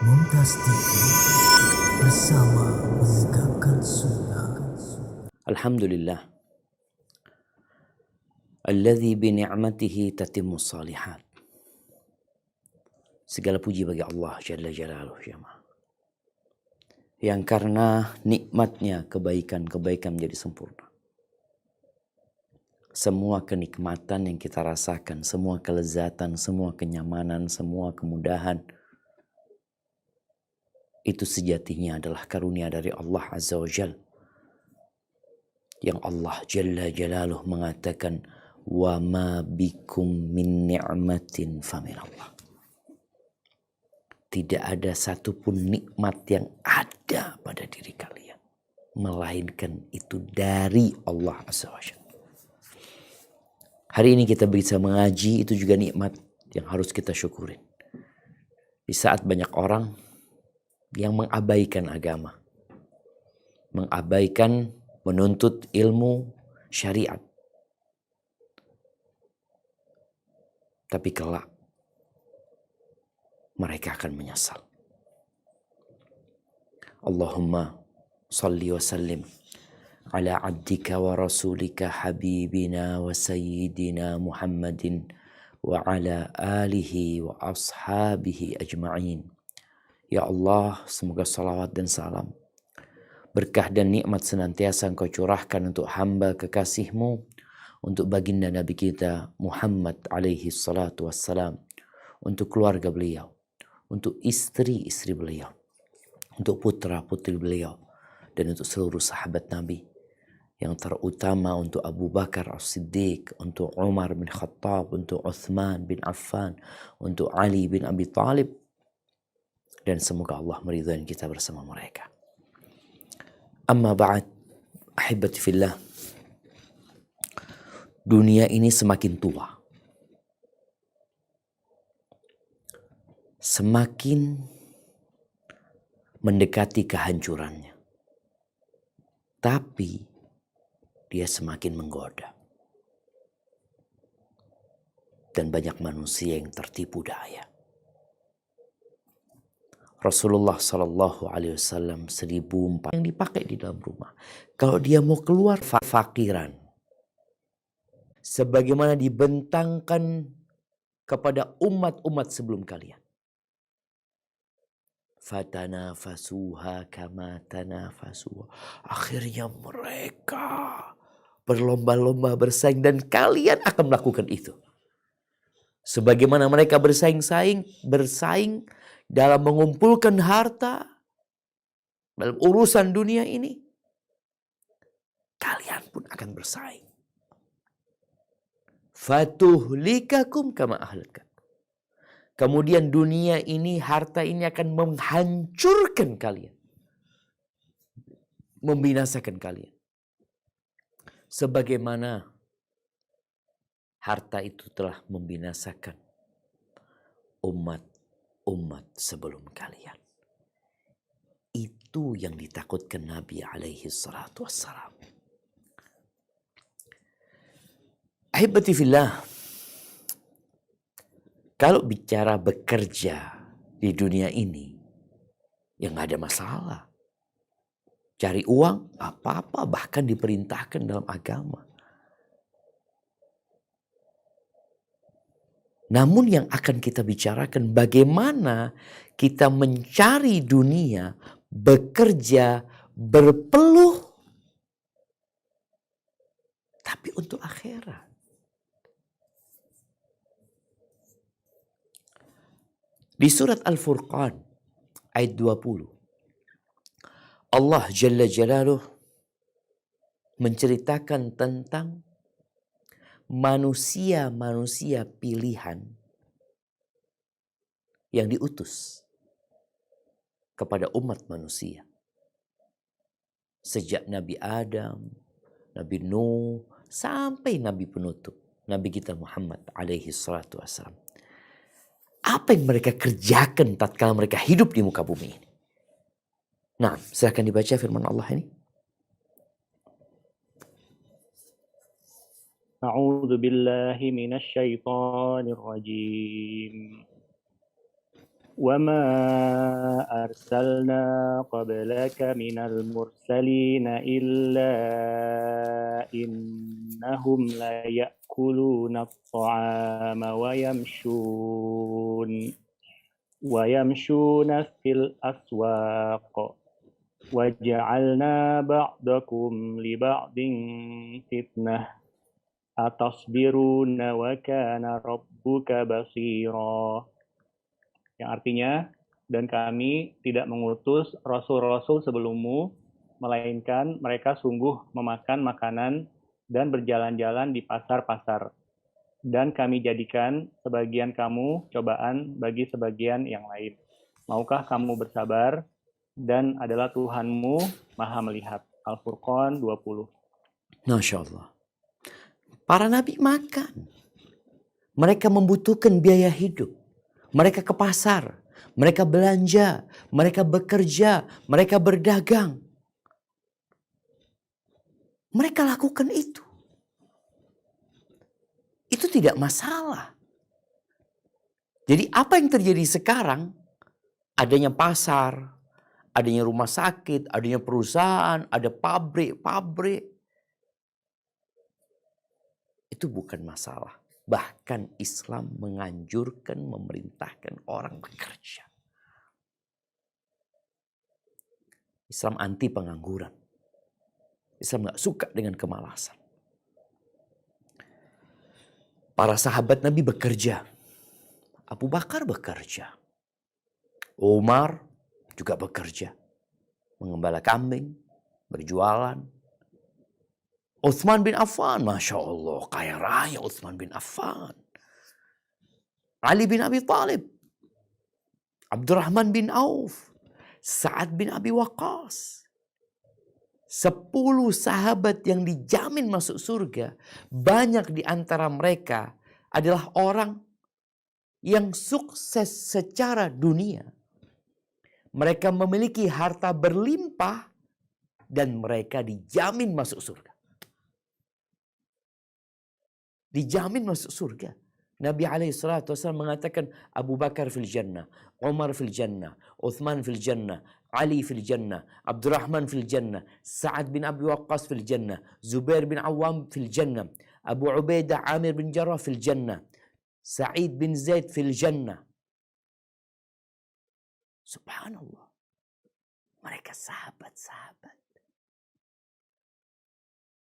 Mumtaz TV bersama menegakkan sunnah. Alhamdulillah alladzi bi ni'matihi tatimmu shalihat. Segala puji bagi Allah Jalla Jalaluhu yang karena nikmatnya kebaikan-kebaikan menjadi sempurna. Semua kenikmatan yang kita rasakan, semua kelezatan, semua kenyamanan, semua kemudahan, itu sejatinya adalah karunia dari Allah Azza wa Jalla. Yang Allah Jalla Jalaluhu mengatakan, wa ma bikum min ni'matin faminallah. Tidak ada satupun nikmat yang ada pada diri kalian, melainkan itu dari Allah Azza wa Jalla. Hari ini kita bisa mengaji, itu juga nikmat yang harus kita syukurin. Di saat banyak orang yang mengabaikan agama, mengabaikan menuntut ilmu syariat. Tapi kelak mereka akan menyesal. Allahumma salli wa sallim ala abdika wa rasulika habibina wa sayyidina Muhammadin wa ala alihi wa ashabihi ajma'in. Ya Allah, semoga salawat dan salam, berkah dan nikmat senantiasa Engkau curahkan untuk hamba kekasih-Mu, untuk baginda Nabi kita Muhammad alaihi salatu wassalam, untuk keluarga beliau, untuk istri-istri beliau, untuk putra-putri beliau, dan untuk seluruh sahabat Nabi. Yang terutama untuk Abu Bakar As-Siddiq, untuk Umar bin Khattab, untuk Uthman bin Affan, untuk Ali bin Abi Talib. Dan semoga Allah meridhai kita bersama mereka. Amma ba'd, ahibati fillah. Dunia ini semakin tua, semakin mendekati kehancurannya. Tapi dia semakin menggoda. Dan banyak manusia yang tertipu daya. Rasulullah Sallallahu Alaihi Wasallam 1004 yang dipakai di dalam rumah. Kalau dia mau keluar fakiran, sebagaimana dibentangkan kepada umat-umat sebelum kalian. Fatanafasuha kama tanafasuha. Akhirnya mereka berlomba-lomba bersaing dan kalian akan melakukan itu. Sebagaimana mereka bersaing dalam mengumpulkan harta, dalam urusan dunia ini, kalian pun akan bersaing. Fatuhlikakum kama ahlakat. Kemudian dunia ini, harta ini akan menghancurkan kalian, membinasakan kalian. Sebagaimana harta itu telah membinasakan umat sebelum kalian. Itu yang ditakutkan Nabi alaihi salatu wassalam. Ahibati fillah, kalau bicara bekerja di dunia ini, ya gak ada masalah. Cari uang, apa-apa, bahkan diperintahkan dalam agama. Namun yang akan kita bicarakan bagaimana kita mencari dunia, bekerja, berpeluh, tapi untuk akhirat. Di surat Al-Furqan ayat 20, Allah Jalla Jalaluhu menceritakan tentang manusia-manusia pilihan yang diutus kepada umat manusia. Sejak Nabi Adam, Nabi Nuh, sampai Nabi penutup, Nabi kita Muhammad alaihi salatu wassalam. Apa yang mereka kerjakan tatkala mereka hidup di muka bumi ini? Nah, silakan dibaca firman Allah ini. A'udzu billahi minasy syaithanir rajim. وما أرسلنا قبلك من المرسلين إلا إنهم ليأكلون الطعام ويمشون في الأسواق وجعلنا بعضكم لبعض فتنة أتصبرون وكان ربك بصيرا. Yang artinya, dan kami tidak mengutus rasul-rasul sebelummu, melainkan mereka sungguh memakan makanan dan berjalan-jalan di pasar-pasar. Dan kami jadikan sebagian kamu cobaan bagi sebagian yang lain. Maukah kamu bersabar? Dan adalah Tuhanmu Maha Melihat. Al-Furqan 20. Masya Allah. Para nabi makan. Mereka membutuhkan biaya hidup. Mereka ke pasar, mereka belanja, mereka bekerja, mereka berdagang. Mereka lakukan itu. Itu tidak masalah. Jadi apa yang terjadi sekarang, adanya pasar, adanya rumah sakit, adanya perusahaan, ada pabrik, itu bukan masalah. Bahkan Islam menganjurkan, memerintahkan orang bekerja. Islam anti pengangguran. Islam gak suka dengan kemalasan. Para sahabat Nabi bekerja. Abu Bakar bekerja. Umar juga bekerja. Mengembala kambing, berjualan. Utsman bin Affan, Masya Allah, kaya raya Utsman bin Affan. Ali bin Abi Thalib, Abdurrahman bin Auf, Sa'ad bin Abi Waqqas. 10 sahabat yang dijamin masuk surga. Banyak di antara mereka adalah orang yang sukses secara dunia. Mereka memiliki harta berlimpah dan mereka dijamin masuk surga. Dijamin masuk surga. Nabi SAW mengatakan Abu Bakar fil jannah, Umar fil jannah, Uthman fil jannah, Ali fil jannah, Abdurrahman fil jannah, Sa'ad bin Abi Waqqas fil jannah, Zubair bin Awam fil jannah, Abu Ubaidah Amir bin Jarrah fil jannah, Sa'id bin Zaid fil jannah. Subhanallah. Mereka sahabat-sahabat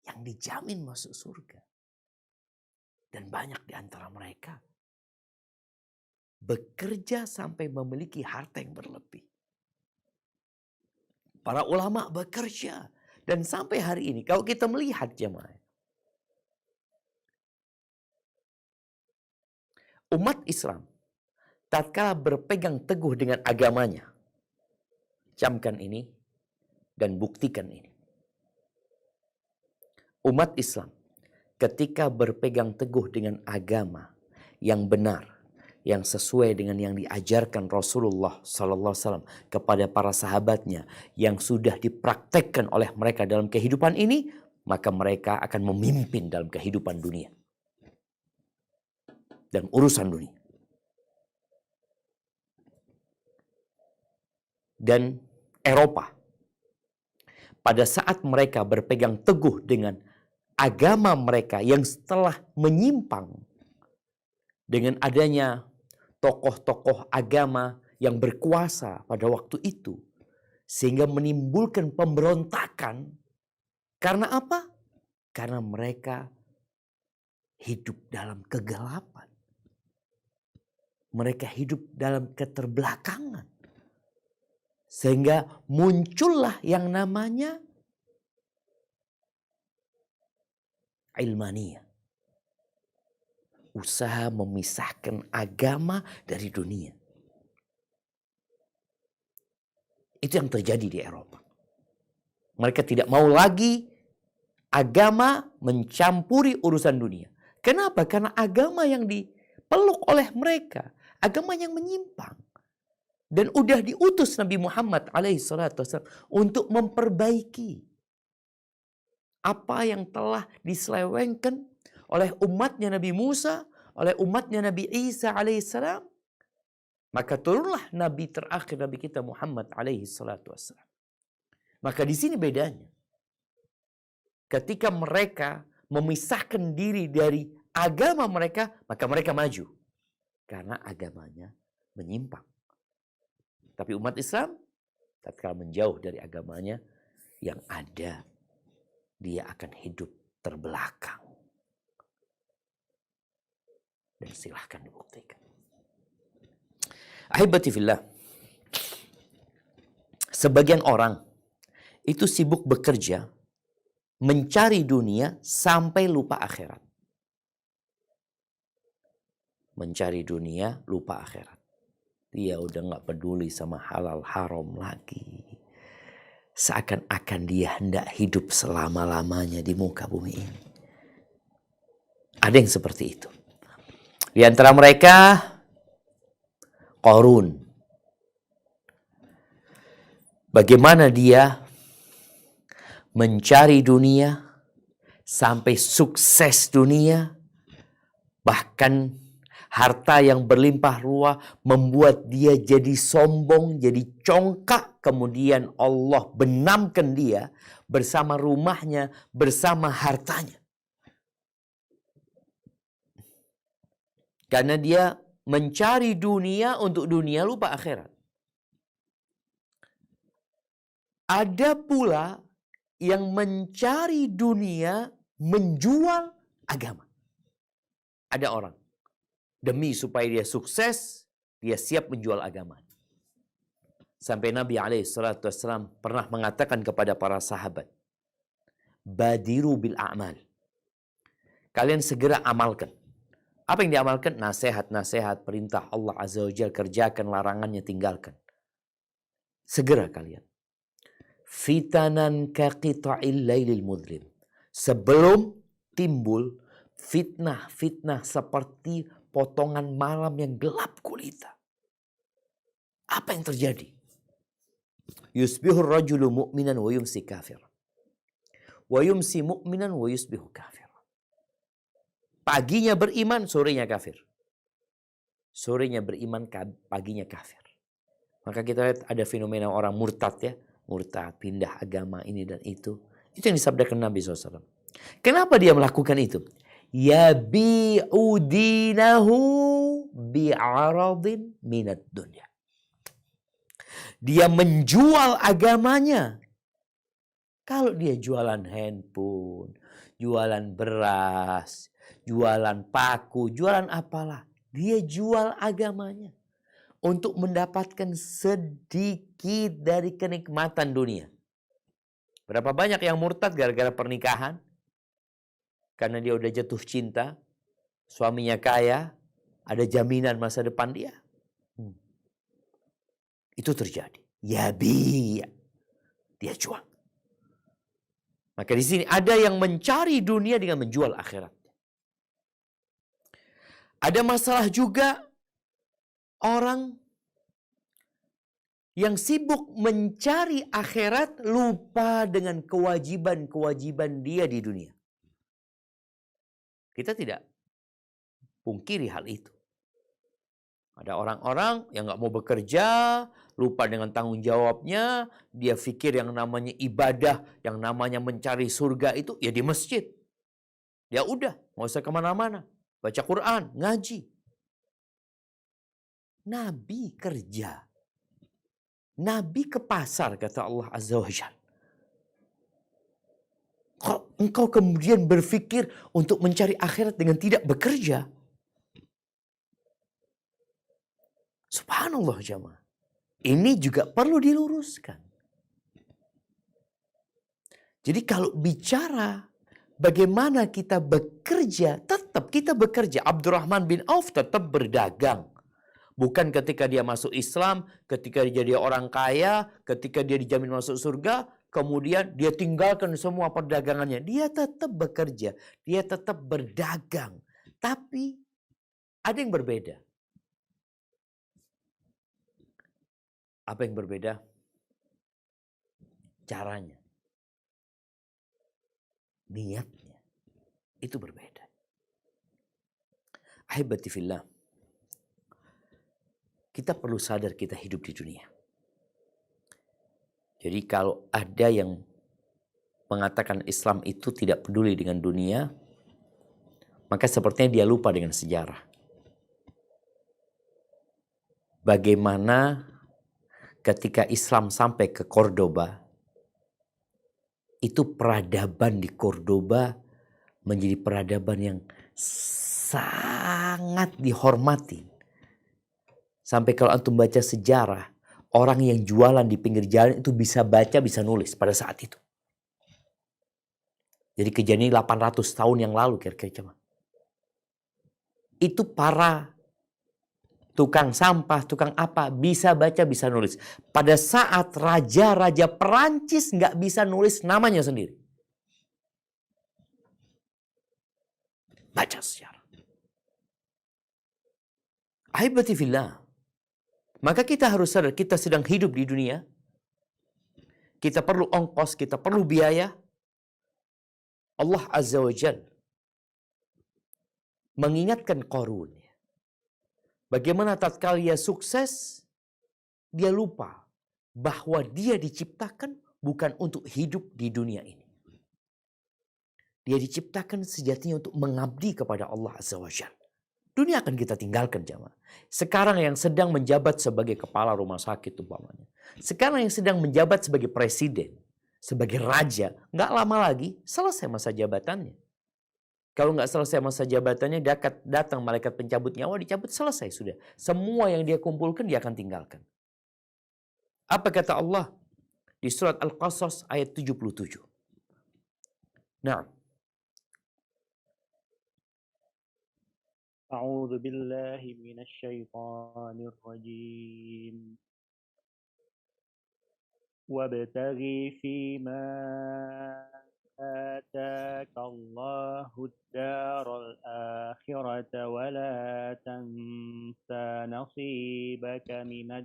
yang dijamin masuk surga. Dan banyak di antara mereka bekerja sampai memiliki harta yang berlebih. Para ulama bekerja. Dan sampai hari ini kalau kita melihat jemaah, umat Islam tatkala berpegang teguh dengan agamanya, camkan ini dan buktikan ini. Umat Islam ketika berpegang teguh dengan agama yang benar, yang sesuai dengan yang diajarkan Rasulullah SAW kepada para sahabatnya, yang sudah dipraktekkan oleh mereka dalam kehidupan ini, maka mereka akan memimpin dalam kehidupan dunia dan urusan dunia. Dan Eropa, pada saat mereka berpegang teguh dengan agama mereka yang setelah menyimpang dengan adanya tokoh-tokoh agama yang berkuasa pada waktu itu, sehingga menimbulkan pemberontakan. Karena apa? Karena mereka hidup dalam kegelapan. Mereka hidup dalam keterbelakangan. Sehingga muncullah yang namanya ilmaniyah. Usaha memisahkan agama dari dunia. Itu yang terjadi di Eropa. Mereka tidak mau lagi agama mencampuri urusan dunia. Kenapa? Karena agama yang dipeluk oleh mereka, agama yang menyimpang. Dan udah diutus Nabi Muhammad SAW untuk memperbaiki apa yang telah diselewengkan oleh umatnya Nabi Musa, oleh umatnya Nabi Isa alaihissalam, Maka turunlah Nabi terakhir, Nabi kita Muhammad alaihi salatu wassalam. Maka di sini bedanya. Ketika mereka memisahkan diri dari agama mereka, maka mereka maju. Karena agamanya menyimpang. Tapi umat Islam, tatkala menjauh dari agamanya, yang ada, dia akan hidup terbelakang. Dan silahkan dibuktikan. Ahibati fillah. Sebagian orang itu sibuk bekerja, mencari dunia sampai lupa akhirat. Mencari dunia, lupa akhirat. Dia udah gak peduli sama halal haram lagi. Seakan-akan dia hendak hidup selama-lamanya di muka bumi ini. Ada yang seperti itu. Di antara mereka, Qarun. Bagaimana dia mencari dunia sampai sukses dunia, bahkan harta yang berlimpah ruah membuat dia jadi sombong, jadi congkak. Kemudian Allah benamkan dia bersama rumahnya, bersama hartanya. Karena dia mencari dunia untuk dunia, lupa akhirat. Ada pula yang mencari dunia menjual agama. Ada orang demi supaya dia sukses, dia siap menjual agama. Sampai Nabi SAW pernah mengatakan kepada para sahabat, badiru bil a'mal. Kalian segera amalkan. Apa yang diamalkan? Nasihat-nasihat, perintah Allah Azza wa Jalla, kerjakan, larangannya tinggalkan. Segera kalian. Fitanan kaqita'il lailil mudlim. Sebelum timbul fitnah-fitnah seperti potongan malam yang gelap gulita. Apa yang terjadi? Yusbihur rajulu mu'minan wa yumsi kafir. Wa yumsi mu'minan wa yusbihu kafir. Paginya beriman, sorenya kafir. Sorenya beriman, paginya kafir. Maka kita lihat ada fenomena orang murtad ya. Murtad, pindah agama ini dan itu. Itu yang disabdakan Nabi SAW. Kenapa dia melakukan itu? Yabi'u dinahu bi'aradin minad dunya. Dia menjual agamanya. Kalau dia jualan handphone, jualan beras, jualan paku, jualan apalah. Dia jual agamanya. Untuk mendapatkan sedikit dari kenikmatan dunia. Berapa banyak yang murtad gara-gara pernikahan? Karena dia udah jatuh cinta. Suaminya kaya. Ada jaminan masa depan dia. Itu terjadi. Yabi. Dia jual. Maka di sini ada yang mencari dunia dengan menjual akhirat. Ada masalah juga orang yang sibuk mencari akhirat lupa dengan kewajiban-kewajiban dia di dunia. Kita tidak pungkiri hal itu. Ada orang-orang yang gak mau bekerja, lupa dengan tanggung jawabnya. Dia pikir yang namanya ibadah, yang namanya mencari surga itu ya di masjid. Ya udah, gak usah kemana-mana. Baca Quran, ngaji. Nabi kerja. Nabi ke pasar, kata Allah Azza wa Jalla. Kok engkau kemudian berpikir untuk mencari akhirat dengan tidak bekerja? Subhanallah jamaah. Ini juga perlu diluruskan. Jadi kalau bicara bagaimana kita bekerja, tetap kita bekerja. Abdurrahman bin Auf tetap berdagang. Bukan ketika dia masuk Islam, ketika dia jadi orang kaya, ketika dia dijamin masuk surga, kemudian dia tinggalkan semua perdagangannya. Dia tetap bekerja, dia tetap berdagang. Tapi ada yang berbeda. Apa yang berbeda? Caranya. Niatnya. Itu berbeda. Ahibati fillah. kita perlu sadar kita hidup di dunia. Jadi kalau ada yang mengatakan Islam itu tidak peduli dengan dunia, maka sepertinya dia lupa dengan sejarah. Bagaimana ketika Islam sampai ke Cordoba, itu peradaban di Cordoba menjadi peradaban yang sangat dihormati. Sampai kalau antum baca sejarah, orang yang jualan di pinggir jalan itu bisa baca, bisa nulis pada saat itu. Jadi kejadian 800 tahun yang lalu kira-kira. Itu para tukang sampah, tukang apa, bisa baca, bisa nulis. Pada saat raja-raja Perancis nggak bisa nulis namanya sendiri. Baca sejarah. Ahibati fillah. Maka kita harus sadar kita sedang hidup di dunia. Kita perlu ongkos, kita perlu biaya. Allah Azza wa Jal mengingatkan Qarun. Bagaimana tatkala dia sukses, dia lupa bahwa dia diciptakan bukan untuk hidup di dunia ini. Dia diciptakan sejatinya untuk mengabdi kepada Allah Azza wa Jal. Dunia akan kita tinggalkan jamaah. Sekarang yang sedang menjabat sebagai kepala rumah sakit umpamanya. Sekarang yang sedang menjabat sebagai presiden, sebagai raja, nggak lama lagi selesai masa jabatannya. Kalau nggak selesai masa jabatannya, datang malaikat pencabut nyawa, dicabut, selesai sudah. Semua yang dia kumpulkan dia akan tinggalkan. Apa kata Allah di surat Al-Qasas ayat 77? Nah. A'udzu billahi minasy syaithanir rajim. Wabtaghi fima آتاك الله الدار الآخرة ولا تنس نصيبك من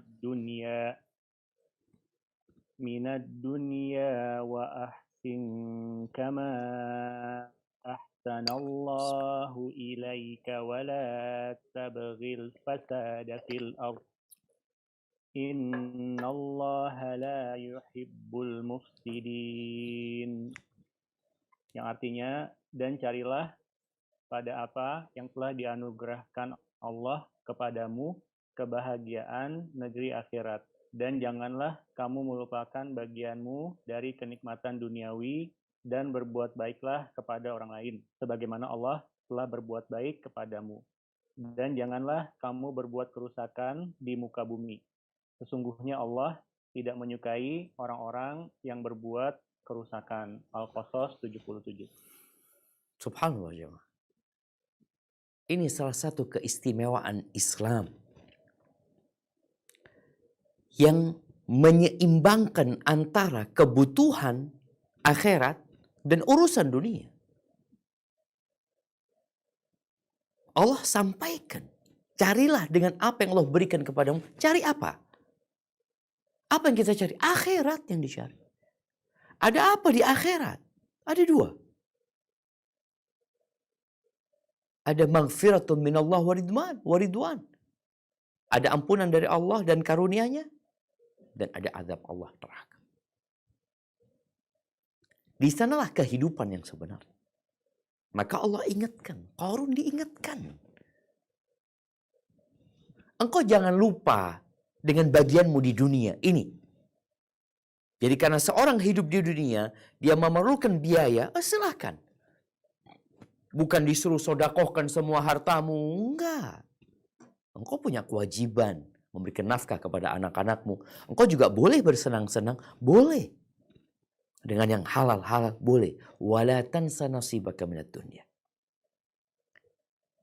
الدنيا وأحسن كما أحسن الله إليك ولا تبغ الفساد في الأرض إن الله لا يحب المفسدين. Yang artinya, dan carilah pada apa yang telah dianugerahkan Allah kepadamu kebahagiaan negeri akhirat. Dan janganlah kamu melupakan bagianmu dari kenikmatan duniawi dan berbuat baiklah kepada orang lain, sebagaimana Allah telah berbuat baik kepadamu. Dan janganlah kamu berbuat kerusakan di muka bumi. Sesungguhnya Allah tidak menyukai orang-orang yang berbuat kerusakan. Al-Qasas 77. Subhanallah jemaah. Ini salah satu keistimewaan Islam yang menyeimbangkan antara kebutuhan akhirat dan urusan dunia. Allah sampaikan, carilah dengan apa yang Allah berikan kepadamu. Cari apa? Apa yang kita cari? Akhirat yang dicari. Ada apa di akhirat? Ada dua. Ada maghfiratun minallah wa ridwan. Ada ampunan dari Allah dan karunia-Nya. Dan ada azab Allah neraka. Di sanalah kehidupan yang sebenarnya. Maka Allah ingatkan. Qarun diingatkan. Engkau jangan lupa dengan bagianmu di dunia ini. Jadi karena seorang hidup di dunia, dia memerlukan biaya, silahkan. Bukan disuruh sodakohkan semua hartamu, enggak. Engkau punya kewajiban memberikan nafkah kepada anak-anakmu. Engkau juga boleh bersenang-senang, boleh. Dengan yang halal-halal, boleh. Wala tansa nasibaka minad dunya.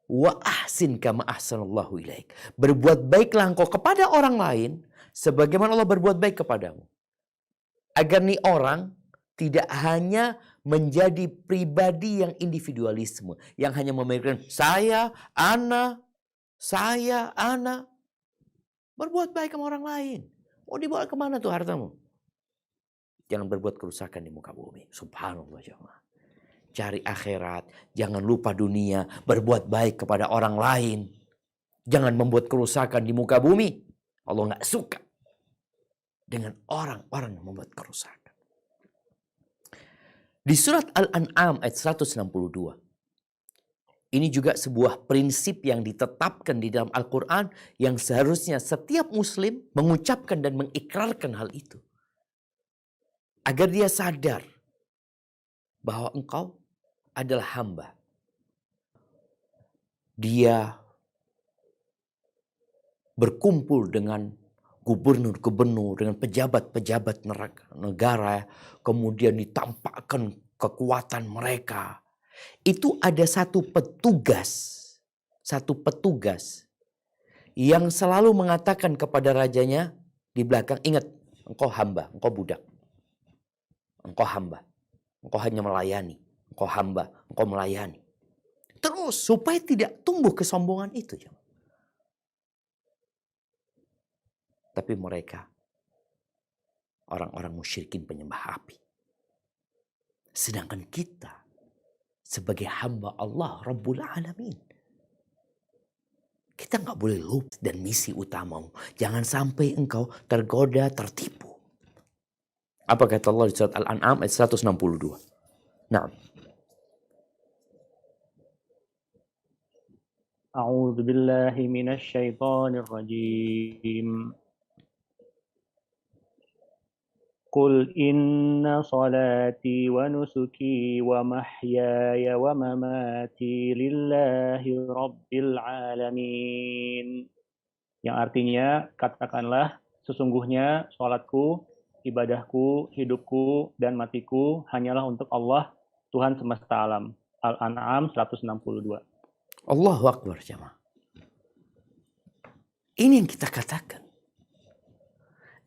Wa ahsin kama ahsanallahu ilaik. Berbuat baiklah engkau kepada orang lain, sebagaimana Allah berbuat baik kepadamu. Agar nih orang tidak hanya menjadi pribadi yang individualisme. Yang hanya memikirkan saya, ana. Berbuat baik sama orang lain. Mau dibawa kemana tuh hartamu? Jangan berbuat kerusakan di muka bumi. Subhanallah jemaah. Cari akhirat. Jangan lupa dunia. Berbuat baik kepada orang lain. Jangan membuat kerusakan di muka bumi. Allah nggak suka dengan orang-orang yang membuat kerusakan. Di surat Al-An'am ayat 162. Ini juga sebuah prinsip yang ditetapkan di dalam Al-Quran yang seharusnya setiap muslim mengucapkan dan mengikrarkan hal itu. Agar dia sadar bahwa engkau adalah hamba. Dia berkumpul dengan gubernur-gubernur, dengan pejabat-pejabat negara, kemudian ditampakkan kekuatan mereka. Itu ada satu petugas yang selalu mengatakan kepada rajanya di belakang, ingat, engkau hamba, engkau budak. Engkau hamba, engkau hanya melayani. Engkau hamba, engkau melayani. Terus supaya tidak tumbuh kesombongan itu. Tapi mereka orang-orang musyrikin penyembah api. Sedangkan kita sebagai hamba Allah Rabbul Alamin, kita nggak boleh lupa dan misi utamamu. Jangan sampai engkau tergoda, tertipu. Apa kata Allah di surat Al-An'am ayat 162? Nah. A'udzu billahi minasy syaithanir rajim. Qul inna salati wa nusuki wa mahyaya wa mamati lillahi rabbil alamin. Yang artinya, katakanlah, sesungguhnya salatku, ibadahku, hidupku, dan matiku hanyalah untuk Allah, Tuhan semesta alam. Al-An'am 162. Allahu Akbar, jemaah. Ini yang kita katakan.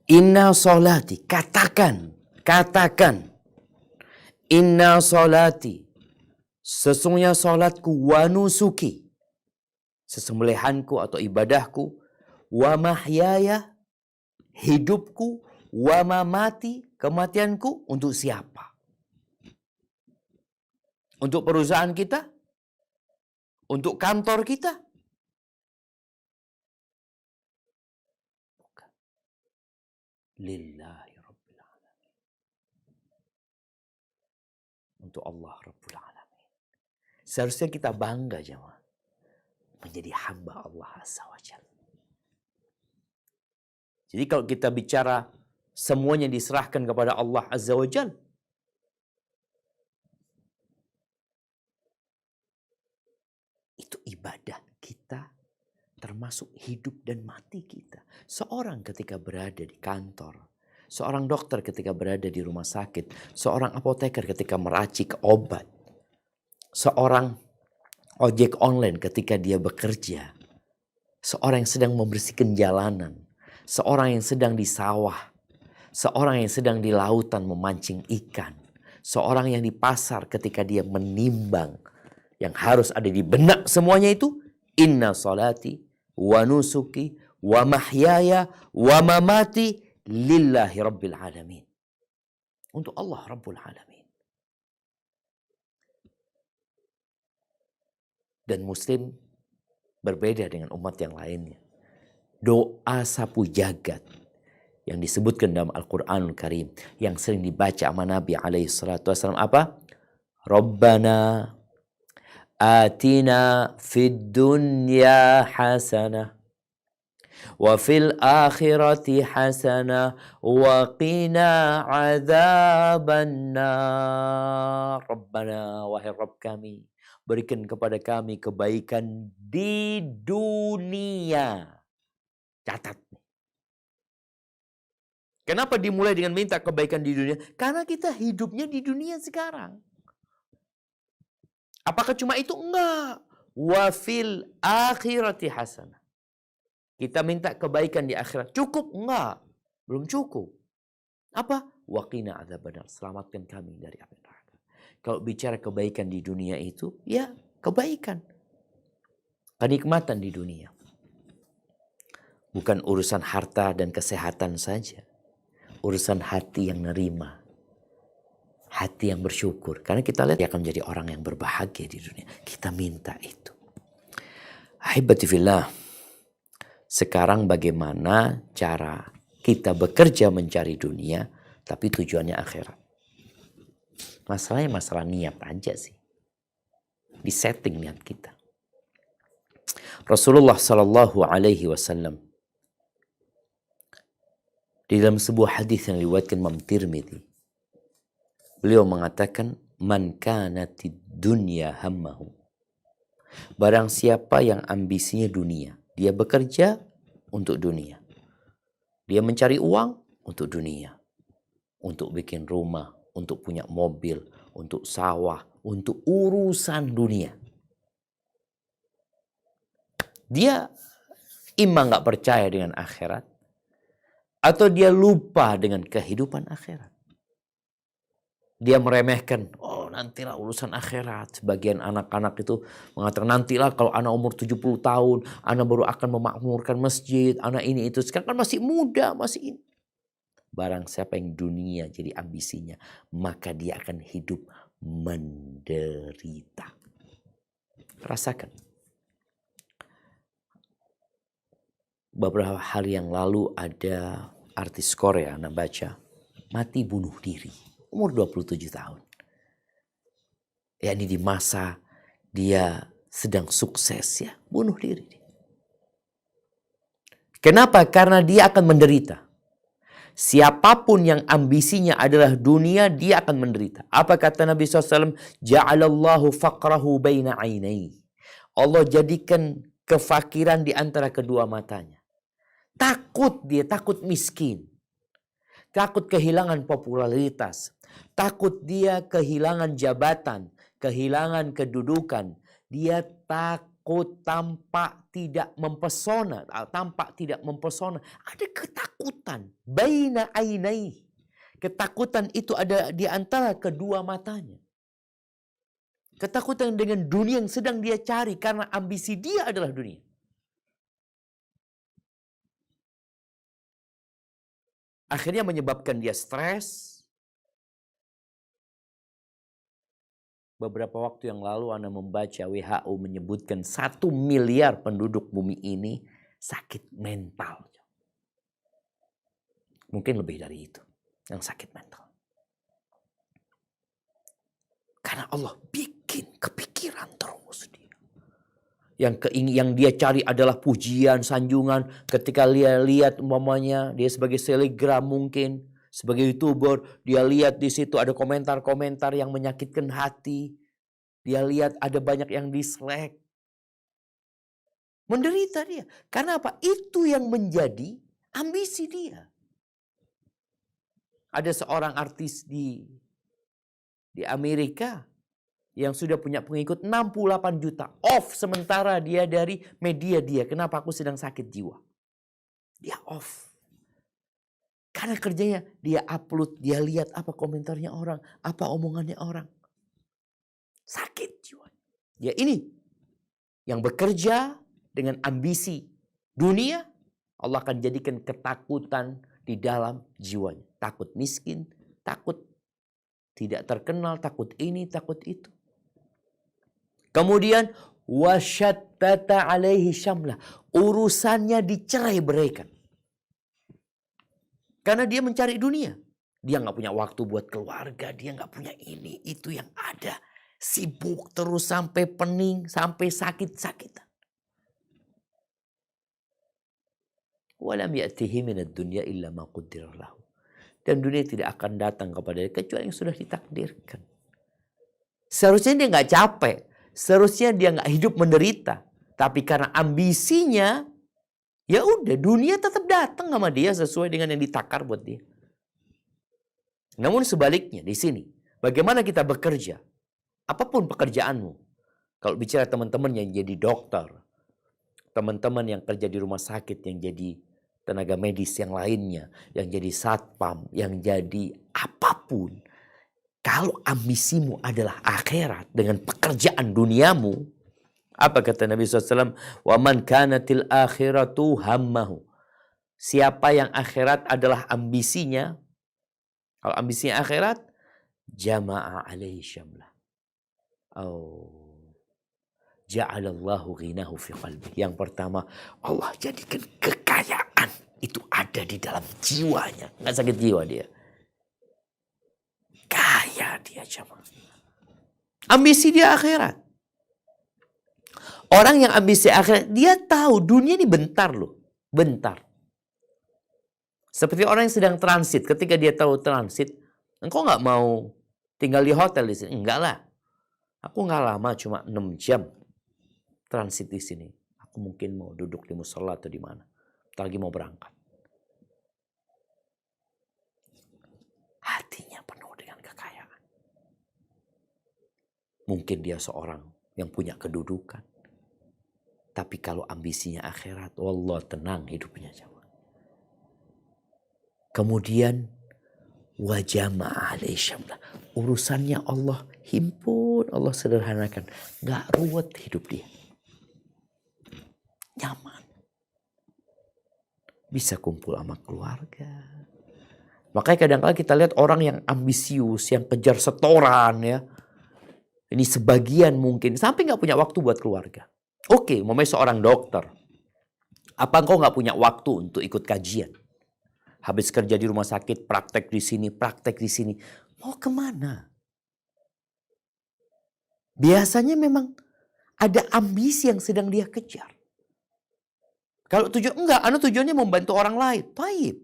Inna solati, katakan. Inna solati, sesungguhnya solatku, wa nusuki, sesembelihanku atau ibadahku, wa mahyaya, hidupku, wa mamati, kematianku, untuk siapa? Untuk perusahaan kita? Untuk kantor kita? Lillahi Rabbil Alamin. Untuk Allah Rabbul Alamin. Seharusnya kita bangga, jemaah, menjadi hamba Allah Azza wa Jalla. Jadi kalau kita bicara semuanya diserahkan kepada Allah Azza wa Jalla, itu ibadah kita, termasuk hidup dan mati kita. Seorang ketika berada di kantor, seorang dokter ketika berada di rumah sakit, seorang apoteker ketika meracik obat, seorang ojek online ketika dia bekerja, seorang yang sedang membersihkan jalanan, seorang yang sedang di sawah, seorang yang sedang di lautan memancing ikan, seorang yang di pasar ketika dia menimbang, yang harus ada di benak semuanya itu, inna salati wa nusuki wa mahyaya wa mamati lillahi rabbil alamin. Untuk Allah Rabbul Alamin. Dan muslim berbeda dengan umat yang lainnya. Doa sapu jagat yang disebutkan dalam Al-Quranul Karim, yang sering dibaca sama Nabi SAW, apa? Rabbana atina fid dunya hasanah wa fil akhirati hasanah wa qina adzabannar. Rabbana, wahai Rabb kami, berikan kepada kami kebaikan di dunia. Catat. Kenapa dimulai dengan minta kebaikan di dunia? Karena kita hidupnya di dunia sekarang. Apakah cuma itu? Enggak. Wa fil akhirati hasanah. Kita minta kebaikan di akhirat. Cukup? Enggak. Belum cukup. Apa? Wa qina adzabannar. Selamatkan kami dari api neraka. Kalau bicara kebaikan di dunia itu, ya kebaikan. Kenikmatan di dunia. Bukan urusan harta dan kesehatan saja. Urusan hati yang nerima. Hati yang bersyukur. Karena kita lihat dia akan menjadi orang yang berbahagia di dunia. Kita minta itu. Ahibati fillah. Sekarang bagaimana cara kita bekerja mencari dunia, tapi tujuannya akhirat. Masalahnya masalah niat aja sih. Disetting niat kita. Rasulullah Sallallahu Alaihi Wasallam di dalam sebuah hadis yang diriwayatkan Imam Tirmidzi, beliau mengatakan, man kanatid dunya hammahu. Barang siapa yang ambisinya dunia, dia bekerja untuk dunia. Dia mencari uang untuk dunia. Untuk bikin rumah, untuk punya mobil, untuk sawah, untuk urusan dunia. Dia imam gak percaya dengan akhirat, atau dia lupa dengan kehidupan akhirat. Dia meremehkan, oh nantilah urusan akhirat. Sebagian anak-anak itu mengatakan, nantilah kalau anak umur 70 tahun, anak baru akan memakmurkan masjid, anak ini itu. Sekarang kan masih muda, masih ini. Barang siapa yang dunia jadi ambisinya, maka dia akan hidup menderita. Rasakan. Beberapa hari yang lalu ada artis Korea, anak baca, mati bunuh diri. Umur 27 tahun. Ya ini di masa dia sedang sukses ya. Bunuh diri. Kenapa? Karena dia akan menderita. Siapapun yang ambisinya adalah dunia, dia akan menderita. Apa kata Nabi SAW? Ja'alallahu faqrahu baina ainai. Allah jadikan kefakiran di antara kedua matanya. Takut dia, takut miskin. Takut kehilangan popularitas. Takut dia kehilangan jabatan, kehilangan kedudukan. Dia takut tampak tidak mempesona, Ada ketakutan. Baina ainai. Ketakutan itu ada di antara kedua matanya. Ketakutan dengan dunia yang sedang dia cari karena ambisi dia adalah dunia. Akhirnya menyebabkan dia stres. Beberapa waktu yang lalu Anda membaca WHO menyebutkan 1 miliar penduduk bumi ini sakit mental. Mungkin lebih dari itu yang sakit mental. Karena Allah bikin kepikiran terus dia. Yang dia cari adalah pujian, sanjungan. Ketika dia lihat umpamanya dia sebagai selebgram mungkin, sebagai YouTuber, dia lihat di situ ada komentar-komentar yang menyakitkan hati. Dia lihat ada banyak yang dislike. Menderita dia. Karena apa? Itu yang menjadi ambisi dia. Ada seorang artis di Amerika yang sudah punya pengikut 68 juta. Off sementara dia dari media dia. Kenapa? Aku sedang sakit jiwa. Dia off. Karena kerjanya dia upload, dia lihat apa komentarnya orang, apa omongannya orang. Sakit jiwa. Ya ini yang bekerja dengan ambisi dunia, Allah akan jadikan ketakutan di dalam jiwanya. Takut miskin, takut tidak terkenal, takut ini, takut itu. Kemudian wasyattata alaihi syamlah. Urusannya dicerai-beraikan. Karena dia mencari dunia. Dia gak punya waktu buat keluarga. Dia gak punya ini, itu yang ada. Sibuk terus sampai pening, sampai sakit-sakitan. Walam ya'tihi minad dunya illa ma qaddara lahu. Dan dunia tidak akan datang kepada dia kecuali yang sudah ditakdirkan. Seharusnya dia gak capek. Seharusnya dia gak hidup menderita. Tapi karena ambisinya, ya udah dunia tetap datang sama dia sesuai dengan yang ditakar buat dia. Namun sebaliknya di sini, bagaimana kita bekerja? Apapun pekerjaanmu. Kalau bicara teman-teman yang jadi dokter, teman-teman yang kerja di rumah sakit, yang jadi tenaga medis yang lainnya, yang jadi satpam, yang jadi apapun. Kalau ambisimu adalah akhirat dengan pekerjaan duniamu, apa kata Nabi SAW? Wa man kanatil akhiratu hammahu. Siapa yang akhirat adalah ambisinya, kalau ambisinya akhirat, jama'a alaihi syamlah. Oh, ja'alallahu ghinahu fi qalbi. Yang pertama, Allah jadikan kekayaan itu ada di dalam jiwanya. Nggak sakit jiwa dia. Kaya dia jemaah. Ambisi dia akhirat. Orang yang ambisi akhirat, dia tahu dunia ini bentar loh. Bentar. Seperti orang yang sedang transit. Ketika dia tahu transit, engkau nggak mau tinggal di hotel di sini. Enggak lah. Aku nggak lama, cuma 6 jam transit di sini. Aku mungkin mau duduk di musola atau di mana. Ntar lagi mau berangkat. Hatinya penuh dengan kekayaan. Mungkin dia seorang yang punya kedudukan. Tapi kalau ambisinya akhirat, wallah tenang hidupnya. Kemudian wajama alaih syamlah. Urusannya Allah himpun, Allah sederhanakan. Gak ruwet hidup dia. Nyaman. Bisa kumpul sama keluarga. Makanya kadang-kadang kita lihat orang yang ambisius, yang kejar setoran ya. Ini sebagian mungkin sampai gak punya waktu buat keluarga. Oke, umpamanya seorang dokter. Apa engkau gak punya waktu untuk ikut kajian? Habis kerja di rumah sakit, praktek di sini, praktek di sini. Mau kemana? Biasanya memang ada ambisi yang sedang dia kejar. Kalau tujuannya membantu orang lain. Baik.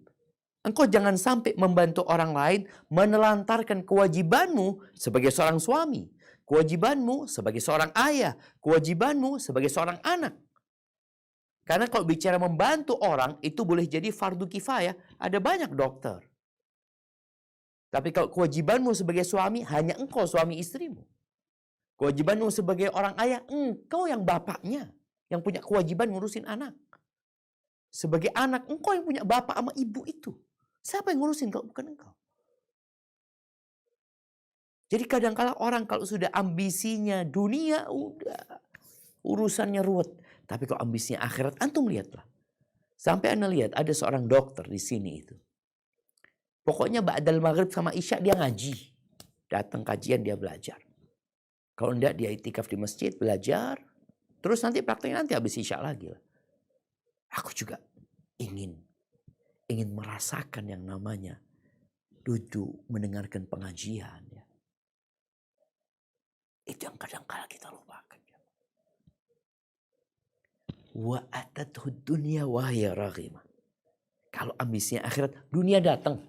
Engkau jangan sampai membantu orang lain menelantarkan kewajibanmu sebagai seorang suami. Kewajibanmu sebagai seorang ayah. Kewajibanmu sebagai seorang anak. Karena kalau bicara membantu orang, itu boleh jadi fardu kifayah. Ada banyak dokter. Tapi kalau kewajibanmu sebagai suami, hanya engkau suami istrimu. Kewajibanmu sebagai orang ayah, engkau yang bapaknya. Yang punya kewajiban ngurusin anak. Sebagai anak, engkau yang punya bapak sama ibu itu. Siapa yang ngurusin kalau bukan engkau? Jadi kadang-kala orang kalau sudah ambisinya dunia, udah urusannya ruwet. Tapi kalau ambisinya akhirat, antum lihatlah. Sampai anda lihat ada seorang dokter di sini itu. Pokoknya ba'dal maghrib sama isya dia ngaji. Datang kajian dia belajar. Kalau enggak dia itikaf di masjid belajar. Terus nanti prakteknya nanti habis isya lagi. Aku juga ingin merasakan yang namanya duduk mendengarkan pengajian. Ya. Itu yang kadang-kala kita lupakan. Wa atathu dunya wa hiya raghimah. Kalau ambisinya akhirat, dunia datang.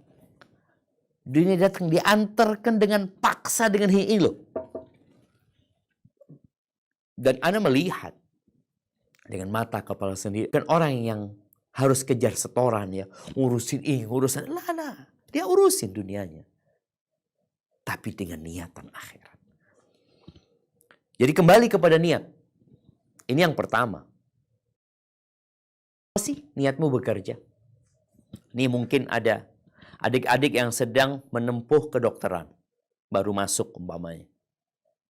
Dunia datang diantarkan dengan paksa dengan ini loh. Dan Anda melihat dengan mata kepala sendiri kan orang yang harus kejar setoran ya, ngurusin ini, ngurusin lah. Dia urusin dunianya. Tapi dengan niatan akhirat. Jadi kembali kepada niat. Ini yang pertama. Apa sih niatmu bekerja? Ini mungkin ada adik-adik yang sedang menempuh kedokteran. Baru masuk umpamanya.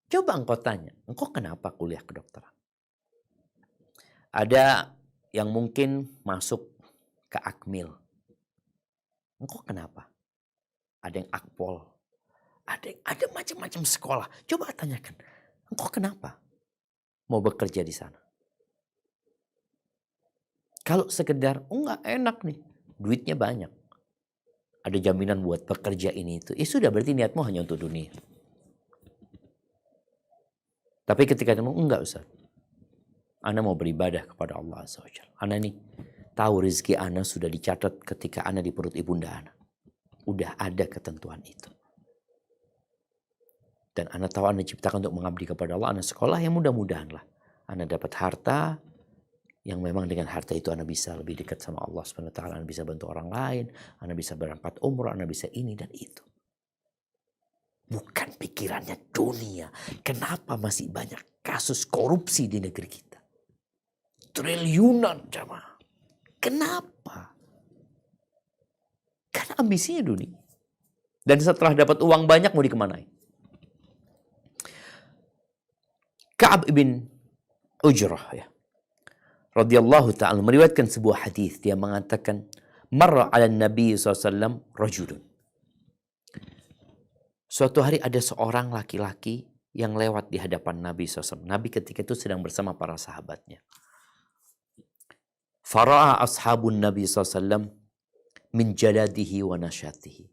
Coba engkau tanya, engkau kenapa kuliah kedokteran? Ada yang mungkin masuk ke Akmil. Engkau kenapa? Ada yang Akpol. Ada macam-macam sekolah. Coba tanyakan, engkau kenapa mau bekerja di sana? Kalau sekedar, enggak enak nih, duitnya banyak. Ada jaminan buat bekerja ini itu. Sudah berarti niatmu hanya untuk dunia. Tapi ketika kamu enggak Ustaz. Ana mau beribadah kepada Allah Azza wa Jalla. Ana nih tahu rezeki ana sudah dicatat ketika ana di perut ibunda ana. Udah ada ketentuan itu. Dan ana tahu ana diciptakan untuk mengabdi kepada Allah. Ana sekolah yang mudah-mudahan lah. Ana dapat harta yang memang dengan harta itu Anda bisa lebih dekat sama Allah SWT. Anda bisa bantu orang lain. Anda bisa berangkat umroh. Anda bisa ini dan itu. Bukan pikirannya dunia. Kenapa masih banyak kasus korupsi di negeri kita? Triliunan jamaah. Kenapa? Karena ambisinya dunia. Dan setelah dapat uang banyak mau dikemanain? Ka'ab ibn Ujrah ya. Radhiyallahu ta'ala meriwayatkan sebuah hadis. Dia mengatakan, marra ala Nabi SAW rajulun. Suatu hari ada seorang laki-laki yang lewat di hadapan Nabi SAW. Nabi ketika itu sedang bersama para sahabatnya. Fara'a ashabun Nabi SAW min jaladihi wa nasyatihi.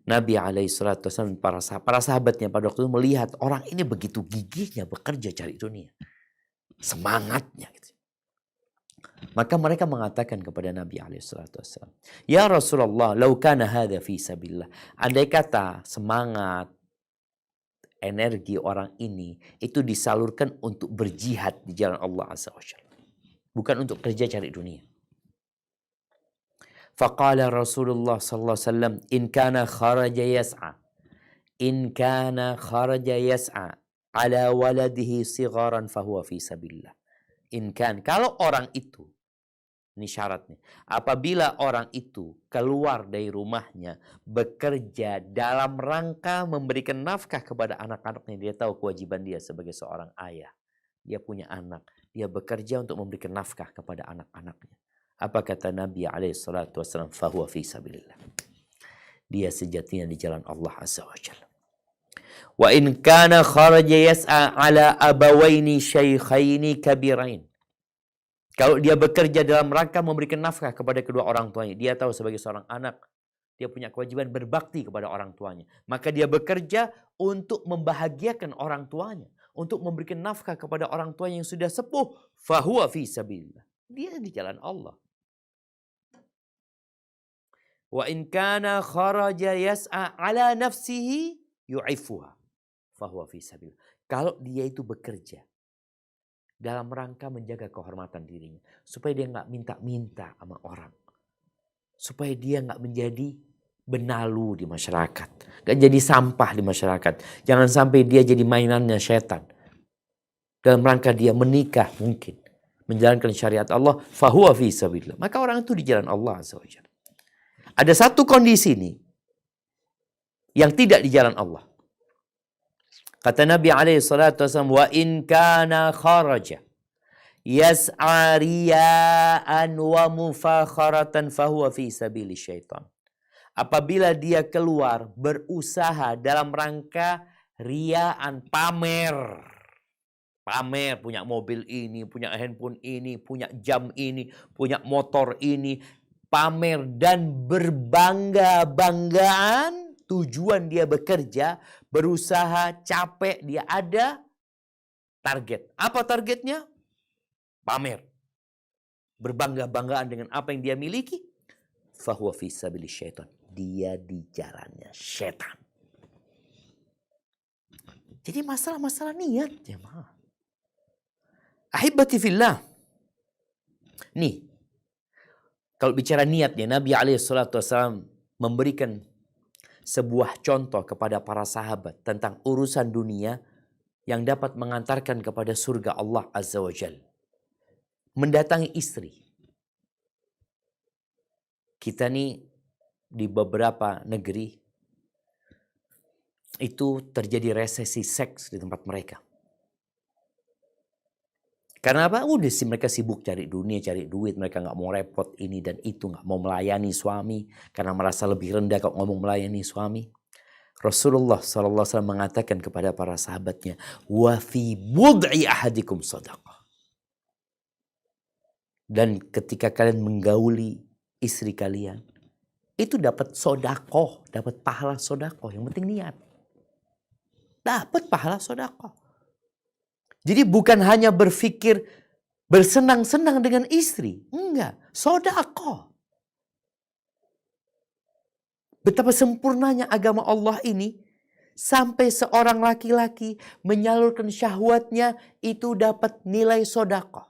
Nabi SAW, para sahabatnya pada waktu itu melihat orang ini begitu gigihnya bekerja cari dunia. Semangatnya. Gitu. Maka mereka mengatakan kepada Nabi SAW, Ya Rasulullah, lau kana hadha fi sabilillah. Andai kata semangat, energi orang ini itu disalurkan untuk berjihad di jalan Allah Azza wa Jalla. Bukan untuk kerja cari dunia. Faqala Rasulullah sallallahu alaihi wasallam, in kana kharaja yas'a ala waladihi sigharan fahuwa fi sabilillah. Kalau orang itu, ini syaratnya, apabila orang itu keluar dari rumahnya bekerja dalam rangka memberikan nafkah kepada anak-anaknya, dia tahu kewajiban dia sebagai seorang ayah. Dia punya anak, dia bekerja untuk memberikan nafkah kepada anak-anaknya. Apa kata Nabi SAW? Fahuwa fi sabilillah. Dia sejatinya di jalan Allah Azza wa Jalla. Wa in kana kharaja yas'a ala abawaini syaikhaini kabirain. Kalau dia bekerja dalam rangka memberikan nafkah kepada kedua orang tuanya, dia tahu sebagai seorang anak, dia punya kewajiban berbakti kepada orang tuanya. Maka dia bekerja untuk membahagiakan orang tuanya, untuk memberikan nafkah kepada orang tuanya yang sudah sepuh. Fahuwa fi sabilillah. Dia di jalan Allah. Wa in kana kharaja yas'a ala nafsihi yu'ifuha. Fahuwa fi sabilillah. Kalau dia itu bekerja dalam rangka menjaga kehormatan dirinya, supaya dia nggak minta-minta sama orang, supaya dia nggak menjadi benalu di masyarakat, nggak jadi sampah di masyarakat, jangan sampai dia jadi mainannya setan. Dalam rangka dia menikah mungkin, menjalankan syariat Allah, fahuwa fi sabilillah. Maka orang itu di jalan Allah Azza wa Jalla. Ada satu kondisi ini yang tidak di jalan Allah. Kata Nabi SAW, wa in kana kharaja yas'a riya'an wa mufakharatan fahuwa fi sabili syaitan. Apabila dia keluar berusaha dalam rangka riya'an, pamer. Pamer, punya mobil ini, punya handphone ini, punya jam ini, punya motor ini. Pamer dan berbangga-banggaan, tujuan dia bekerja, berusaha, capek, dia ada target. Apa targetnya? Pamer. Berbangga-banggaan dengan apa yang dia miliki. Fahuwa fi sabili syaitan. Dia di jalannya syaitan. Jadi masalah-masalah niat, jemaah. Ahibati fillah. Nih, kalau bicara niatnya, Nabi SAW memberikan sebuah contoh kepada para sahabat tentang urusan dunia yang dapat mengantarkan kepada surga Allah Azza wa Jalla. Mendatangi istri. Kita nih di beberapa negeri itu terjadi resesi seks di tempat mereka. Karena apa? Udah sih mereka sibuk cari dunia, cari duit. Mereka nggak mau repot ini dan itu, nggak mau melayani suami karena merasa lebih rendah kalau ngomong melayani suami. Rasulullah SAW mengatakan kepada para sahabatnya, wa fi bud'i ahadikum sadaqah. Dan ketika kalian menggauli istri kalian, itu dapat sodakoh, dapat pahala sodakoh. Yang penting niat. Dapat pahala sodakoh. Jadi bukan hanya berpikir bersenang-senang dengan istri. Enggak, sodakoh. Betapa sempurnanya agama Allah ini. Sampai seorang laki-laki menyalurkan syahwatnya itu dapat nilai sodakoh.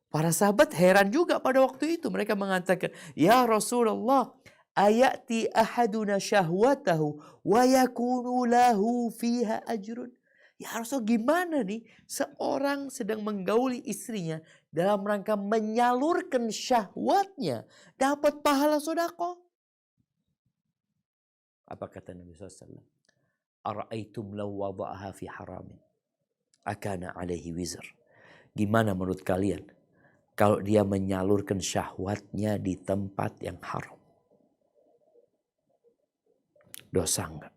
Para sahabat heran juga pada waktu itu. Mereka mengatakan, Ya Rasulullah, ayati ahaduna syahwatahu wa yakunu lahu fiha ajrun. Ya Rasul, gimana nih seorang sedang menggauli istrinya dalam rangka menyalurkan syahwatnya dapat pahala sedekah? Apa kata Nabi SAW? Ara'aitum law wada'aha fi haramin akana alaihi wizr. Gimana menurut kalian kalau dia menyalurkan syahwatnya di tempat yang haram? Dosa enggak?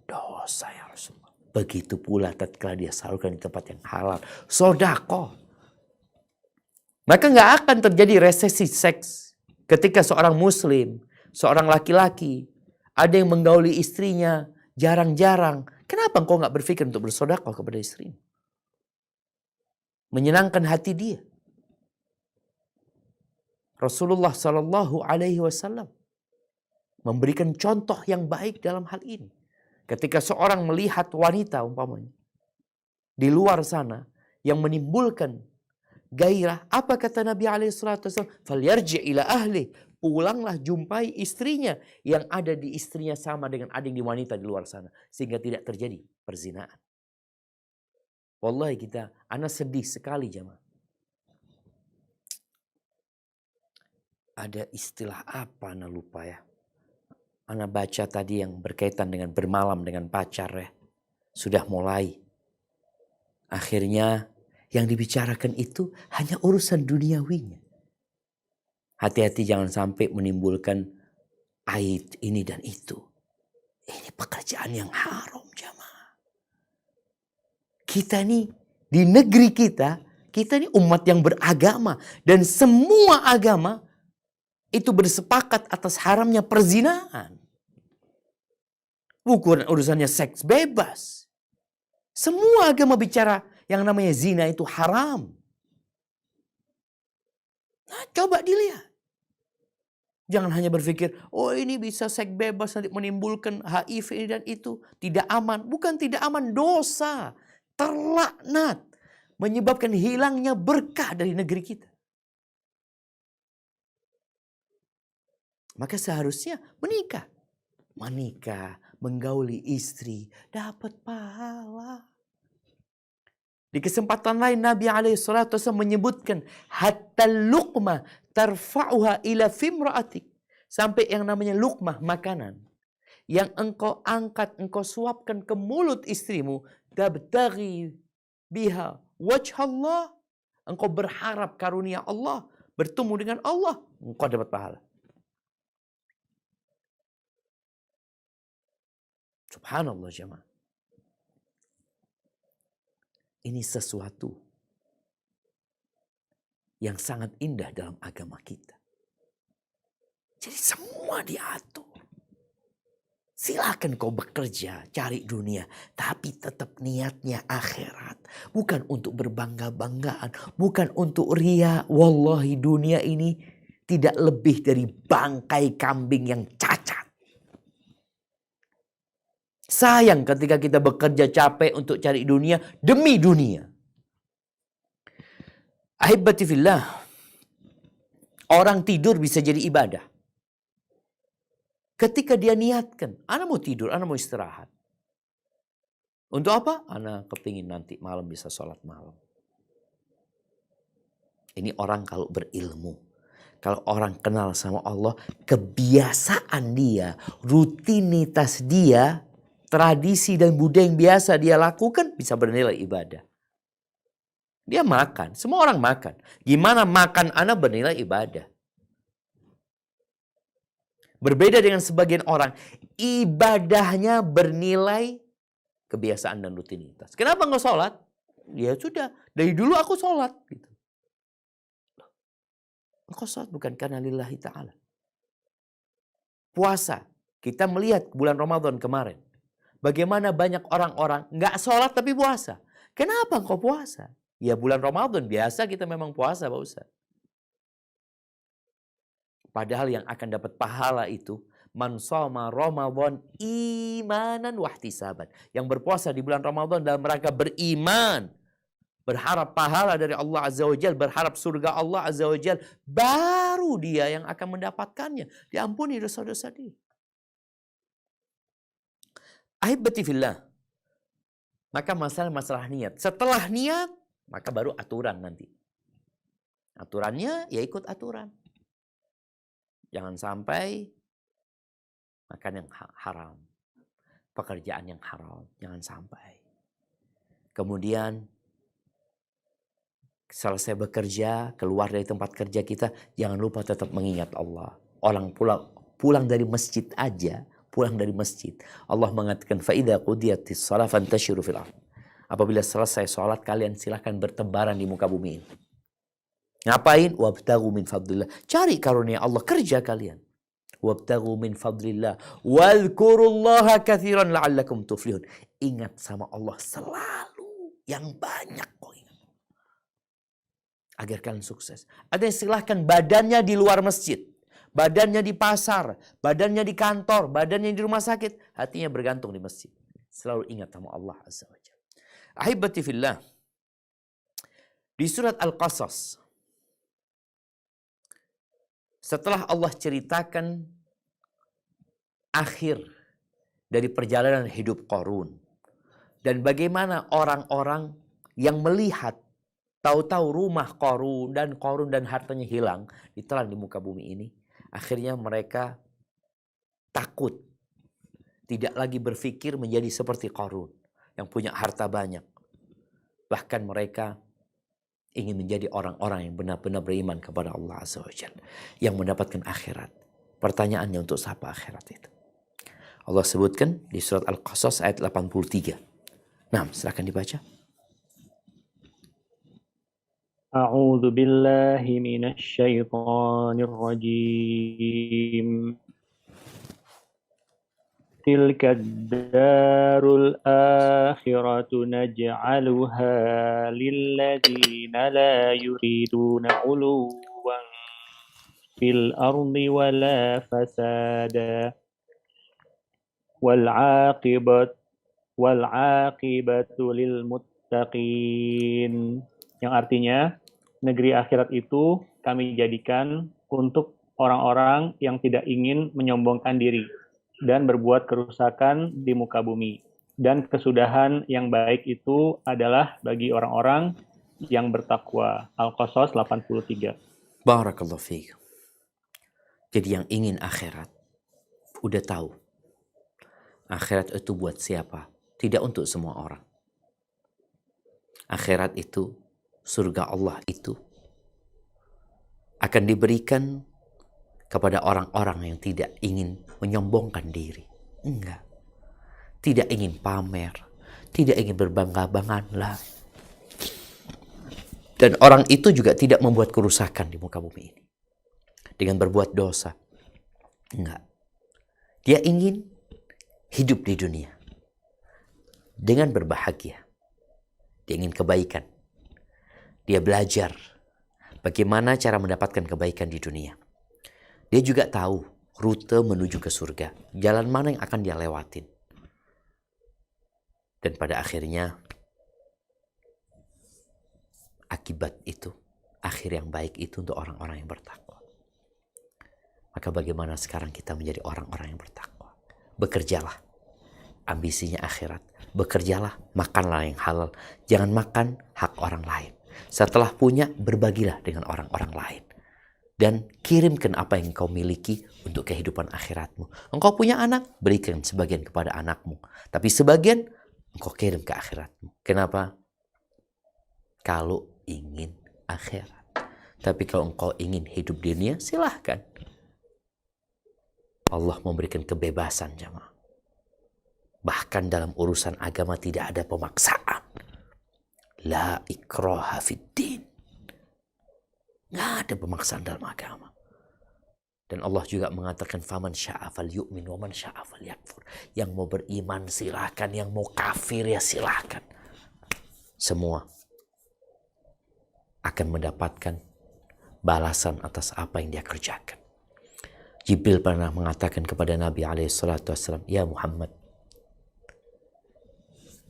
Dosa ya Rasulullah. Begitu pula tatkala dia salurkan di tempat yang halal. Sedekah. Maka nggak akan terjadi resesi seks ketika seorang muslim, seorang laki-laki, ada yang menggauli istrinya jarang-jarang. Kenapa engkau nggak berpikir untuk bersedekah kepada istrimu? Menyenangkan hati dia. Rasulullah Shallallahu Alaihi Wasallam memberikan contoh yang baik dalam hal ini. Ketika seorang melihat wanita umpamanya di luar sana yang menimbulkan gairah, apa kata Nabi SAW? Falyarji ila ahli, pulanglah jumpai istrinya yang ada di istrinya sama dengan ada di wanita di luar sana, sehingga tidak terjadi perzinaan. Wallahi ana sedih sekali jamaah. Ada istilah apa ana lupa ya. Ana baca tadi yang berkaitan dengan bermalam dengan pacar ya. Sudah mulai. Akhirnya yang dibicarakan itu hanya urusan duniawinya. Hati-hati jangan sampai menimbulkan aib ini dan itu. Ini pekerjaan yang haram jamaah. Kita nih di negeri kita nih umat yang beragama. Dan semua agama itu bersepakat atas haramnya perzinahan. Bukan urusannya seks bebas. Semua agama bicara yang namanya zina itu haram. Nah, coba dilihat. Jangan hanya berpikir, oh ini bisa seks bebas nanti menimbulkan HIV ini dan itu. Tidak aman. Bukan tidak aman, dosa. Terlaknat. Menyebabkan hilangnya berkah dari negeri kita. Maka seharusnya menikah. Menggauli istri, dapat pahala. Di kesempatan lain Nabi SAW menyebutkan hatta luqmah tarfa'uha ila fimra'atik. Sampai yang namanya luqmah, makanan. Yang engkau angkat, engkau suapkan ke mulut istrimu. Tabtaghi biha wajhallah. Engkau berharap karunia Allah. Bertemu dengan Allah. Engkau dapat pahala. Subhanallah jemaah. Ini sesuatu yang sangat indah dalam agama kita. Jadi semua diatur. Silakan kau bekerja, cari dunia. Tapi tetap niatnya akhirat. Bukan untuk berbangga-banggaan. Bukan untuk ria. Wallahi dunia ini tidak lebih dari bangkai kambing yang cacat. Sayang ketika kita bekerja capek untuk cari dunia demi dunia. Ahibati fillah. Orang tidur bisa jadi ibadah. Ketika dia niatkan, ana mau tidur, ana mau istirahat. Untuk apa? Ana kepingin nanti malam bisa sholat malam. Ini orang kalau berilmu. Kalau orang kenal sama Allah, kebiasaan dia, rutinitas dia, tradisi dan budaya yang biasa dia lakukan bisa bernilai ibadah. Dia makan, semua orang makan. Gimana makan ana bernilai ibadah? Berbeda dengan sebagian orang, ibadahnya bernilai kebiasaan dan rutinitas. Kenapa nggak sholat? Ya sudah, dari dulu aku sholat. Gitu. Engkau sholat bukan karena lillahi ta'ala. Puasa, kita melihat bulan Ramadan kemarin. Bagaimana banyak orang-orang nggak sholat tapi puasa. Kenapa engkau puasa? Ya bulan Ramadan biasa kita memang puasa Pak Ustaz. Padahal yang akan dapat pahala itu man shoma Ramadan imanan wahtisaban. Yang berpuasa di bulan Ramadan dalam rangka beriman. Berharap pahala dari Allah Azza wa Jal. Berharap surga Allah Azza wa Jal. Baru dia yang akan mendapatkannya. Diampuni dosa-dosa dia. Ahibati fillah. Maka masalah niat. Setelah niat, maka baru aturan nanti. Aturannya ya ikut aturan. Jangan sampai makan yang haram. Pekerjaan yang haram. Jangan sampai. Kemudian selesai bekerja, keluar dari tempat kerja kita, jangan lupa tetap mengingat Allah. Orang pulang dari masjid aja, pulang dari masjid, Allah mengatakan faida qudiyatis shalah fantashiru fil ardh. Apabila selesai sholat, kalian silahkan bertebaran di muka bumi ini. Ngapain? Wabtaghu min fadlillah. Cari karunia Allah, kerja kalian. Wabtaghu min fadlillah. Wadhkurullaha katsiran la'allakum tuflihun. Ingat sama Allah selalu, yang banyak kok ingat. Agar kalian sukses. Ada yang silahkan badannya di luar masjid, badannya di pasar, badannya di kantor, badannya di rumah sakit, hatinya bergantung di masjid. Selalu ingat sama Allah Azza wa Jalla. Ahibati fillah, di surat Al-Qasas, setelah Allah ceritakan akhir dari perjalanan hidup Qarun, dan bagaimana orang-orang yang melihat tahu-tahu rumah Qarun dan hartanya hilang, ditelan di muka bumi ini, akhirnya mereka takut, tidak lagi berpikir menjadi seperti Qarun yang punya harta banyak. Bahkan mereka ingin menjadi orang-orang yang benar-benar beriman kepada Allah Azza wa Jalla, yang mendapatkan akhirat. Pertanyaannya, untuk siapa akhirat itu? Allah sebutkan di surat Al-Qasas ayat 83. Nah, silakan dibaca. A'udzu billahi minasy syaithanir rajim. Tilka darul akhiratu naj'aluha lilladzina la yuriduna 'uluwan fil ardi wala fasada wal 'aqibatu lil muttaqin. Yang artinya, negeri akhirat itu kami jadikan untuk orang-orang yang tidak ingin menyombongkan diri dan berbuat kerusakan di muka bumi. Dan kesudahan yang baik itu adalah bagi orang-orang yang bertakwa. Al-Qasas 83. Barakallahu fiik. Jadi yang ingin akhirat, udah tahu. Akhirat itu buat siapa? Tidak untuk semua orang. Akhirat itu, surga Allah itu, akan diberikan kepada orang-orang yang tidak ingin menyombongkan diri. Enggak. Tidak ingin pamer. Tidak ingin berbangga-banggaan lah. Dan orang itu juga tidak membuat kerusakan di muka bumi ini dengan berbuat dosa. Enggak. Dia ingin hidup di dunia dengan berbahagia. Dia ingin kebaikan. Dia belajar bagaimana cara mendapatkan kebaikan di dunia. Dia juga tahu rute menuju ke surga, jalan mana yang akan dia lewatin. Dan pada akhirnya, akibat itu, akhir yang baik itu untuk orang-orang yang bertakwa. Maka bagaimana sekarang kita menjadi orang-orang yang bertakwa? Bekerjalah, ambisinya akhirat. Bekerjalah, makanlah yang halal. Jangan makan hak orang lain. Setelah punya, berbagilah dengan orang-orang lain. Dan kirimkan apa yang kau miliki untuk kehidupan akhiratmu. Engkau punya anak, berikan sebagian kepada anakmu. Tapi sebagian, engkau kirim ke akhiratmu. Kenapa? Kalau ingin akhirat. Tapi kalau engkau ingin hidup di dunia, silahkan. Allah memberikan kebebasan, jamaah. Bahkan dalam urusan agama tidak ada pemaksaan. La ikraha fiddin. Nggak ada pemaksaan dalam agama. Dan Allah juga mengatakan faman syaa falyu'min wa man syaa falyakfur. Yang mau beriman silahkan, yang mau kafir ya silahkan. Semua akan mendapatkan balasan atas apa yang dia kerjakan. Jibril pernah mengatakan kepada Nabi SAW, ya Muhammad,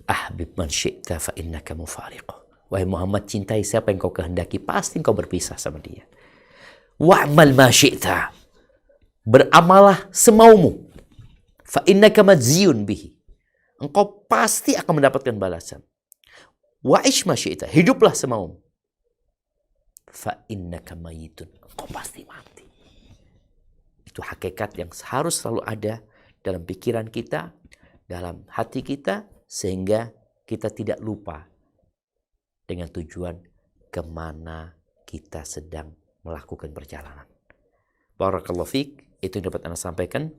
ahbib man syi'ta fa innaka mufariquh. Wahai Muhammad, cintai siapa yang kau kehendaki, pasti kau berpisah sama dia. Wa'mal ma syi'ta. Beramalah semaumu. Fa innaka madziyun bihi. Engkau pasti akan mendapatkan balasan. Wa'ish ma syi'ta. Hiduplah semaumu. Fa innaka mayitun. Engkau pasti mati. Itu hakikat yang harus selalu ada dalam pikiran kita, dalam hati kita, sehingga kita tidak lupa dengan tujuan kemana kita sedang melakukan perjalanan. Barakallahu fiik, itu yang dapat Anda sampaikan.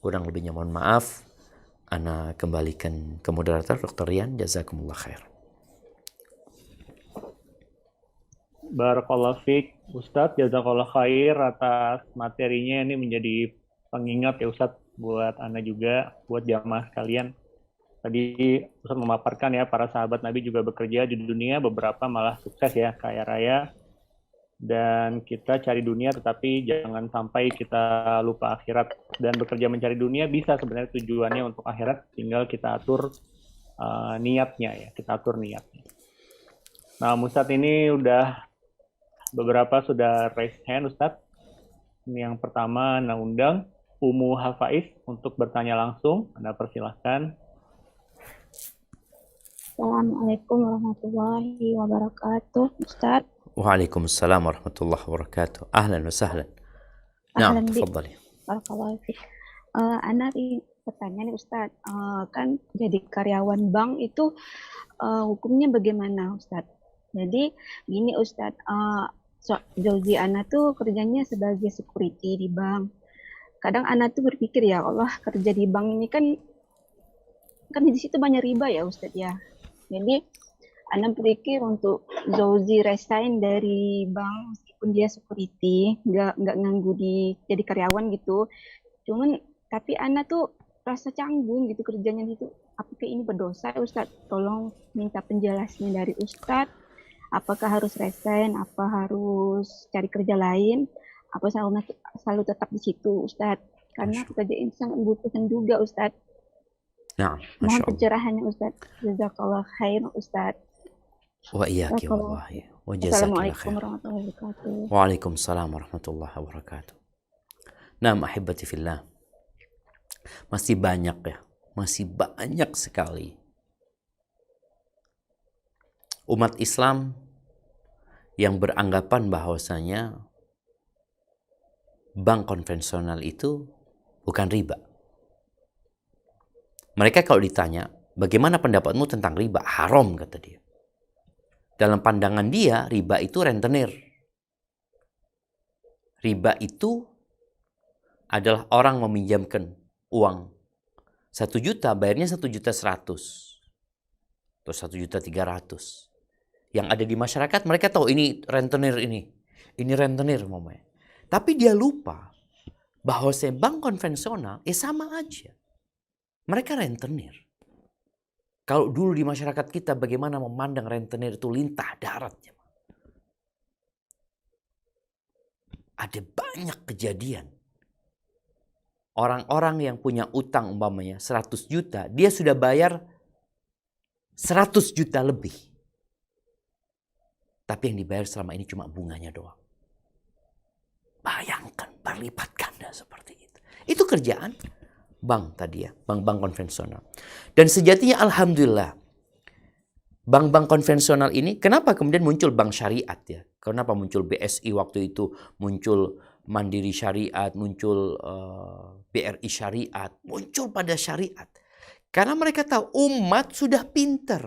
Kurang lebihnya mohon maaf. Ana kembalikan ke moderator Dr. Rian. Jazakumullah khair. Barakallahu fiik, Ustadz. Jazakallah khair atas materinya. Ini menjadi pengingat ya Ustadz buat Anda juga, buat jamaah sekalian. Tadi Ustadz memaparkan ya, para sahabat Nabi juga bekerja di dunia, beberapa malah sukses ya, kaya raya. Dan kita cari dunia, tetapi jangan sampai kita lupa akhirat. Dan bekerja mencari dunia bisa sebenarnya tujuannya untuk akhirat, tinggal kita atur niatnya ya, kita atur niatnya. Nah, Ustadz ini beberapa sudah raise hand, Ustadz. Ini yang pertama, Anda undang Umu Hafaiz untuk bertanya langsung. Anda persilahkan. Assalamualaikum warahmatullahi wabarakatuh, Ustadz. Waalaikumsalam warahmatullahi wabarakatuh. Ahlan wa sahlan. Nah, tafadhali. Barakallahu fiik. Ana pertanyaan nih Ustadz, kan jadi karyawan bank itu hukumnya bagaimana Ustadz? Jadi gini Ustadz, Jauzi Ana tuh kerjanya sebagai security di bank. Kadang Ana tuh berpikir ya Allah, kerja di bank ini kan di situ banyak riba ya Ustadz ya. Jadi Ana berpikir untuk Jauzi resign dari bank meskipun dia security, nggak nganggu jadi karyawan gitu. Tapi Ana tuh rasa canggung gitu kerjanya gitu. Apakah ini berdosa Ustadz? Tolong minta penjelasannya dari Ustadz. Apakah harus resign? Apa harus cari kerja lain? Apa selalu tetap di situ Ustadz? Karena pekerjaan ini sangat membutuhkan juga Ustadz. Nah, mohon pencerahannya Ustadz. Jazakallah khair Ustadz. Wa iyyaki wallahi. Wa jazakallahu khair. Assalamualaikum warahmatullahi wabarakatuh. Waalaikumsalam warahmatullahi wabarakatuh. Nah, ahibati fillah. Masih banyak sekali umat Islam yang beranggapan bahwasanya bank konvensional itu bukan riba. Mereka kalau ditanya, bagaimana pendapatmu tentang riba? Haram, kata dia. Dalam pandangan dia, riba itu rentenir. Riba itu adalah orang meminjamkan uang 1 juta, bayarnya 1.100.000 atau 1.300.000. Yang ada di masyarakat mereka tahu ini rentenir, ini rentenir mamanya. Tapi dia lupa bahwa bank konvensional sama aja. Mereka rentenir. Kalau dulu di masyarakat kita bagaimana memandang rentenir itu lintah darat. Ada banyak kejadian. Orang-orang yang punya utang umpamanya 100 juta, dia sudah bayar 100 juta lebih. Tapi yang dibayar selama ini cuma bunganya doang. Bayangkan berlipat ganda seperti itu. Itu kerjaan bank tadi ya, bank-bank konvensional. Dan sejatinya alhamdulillah, bank-bank konvensional ini, kenapa kemudian muncul bank syariat ya? Kenapa muncul BSI waktu itu, muncul Mandiri Syariat, muncul BRI Syariat, muncul pada syariat. Karena mereka tahu umat sudah pinter.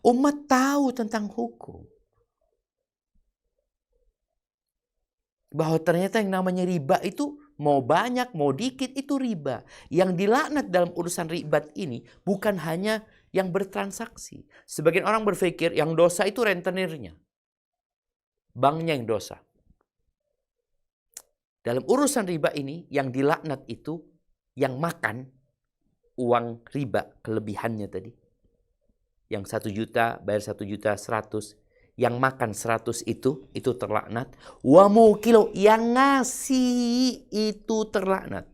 Umat tahu tentang hukum. Bahwa ternyata yang namanya riba itu mau banyak, mau dikit itu riba. Yang dilaknat dalam urusan riba ini bukan hanya yang bertransaksi. Sebagian orang berpikir yang dosa itu rentenirnya. Banknya yang dosa. Dalam urusan riba ini yang dilaknat itu yang makan uang riba kelebihannya tadi. Yang 1 juta bayar 1.100.000. Yang makan 100 itu terlaknat. Wa mukilo yang ngasih itu terlaknat.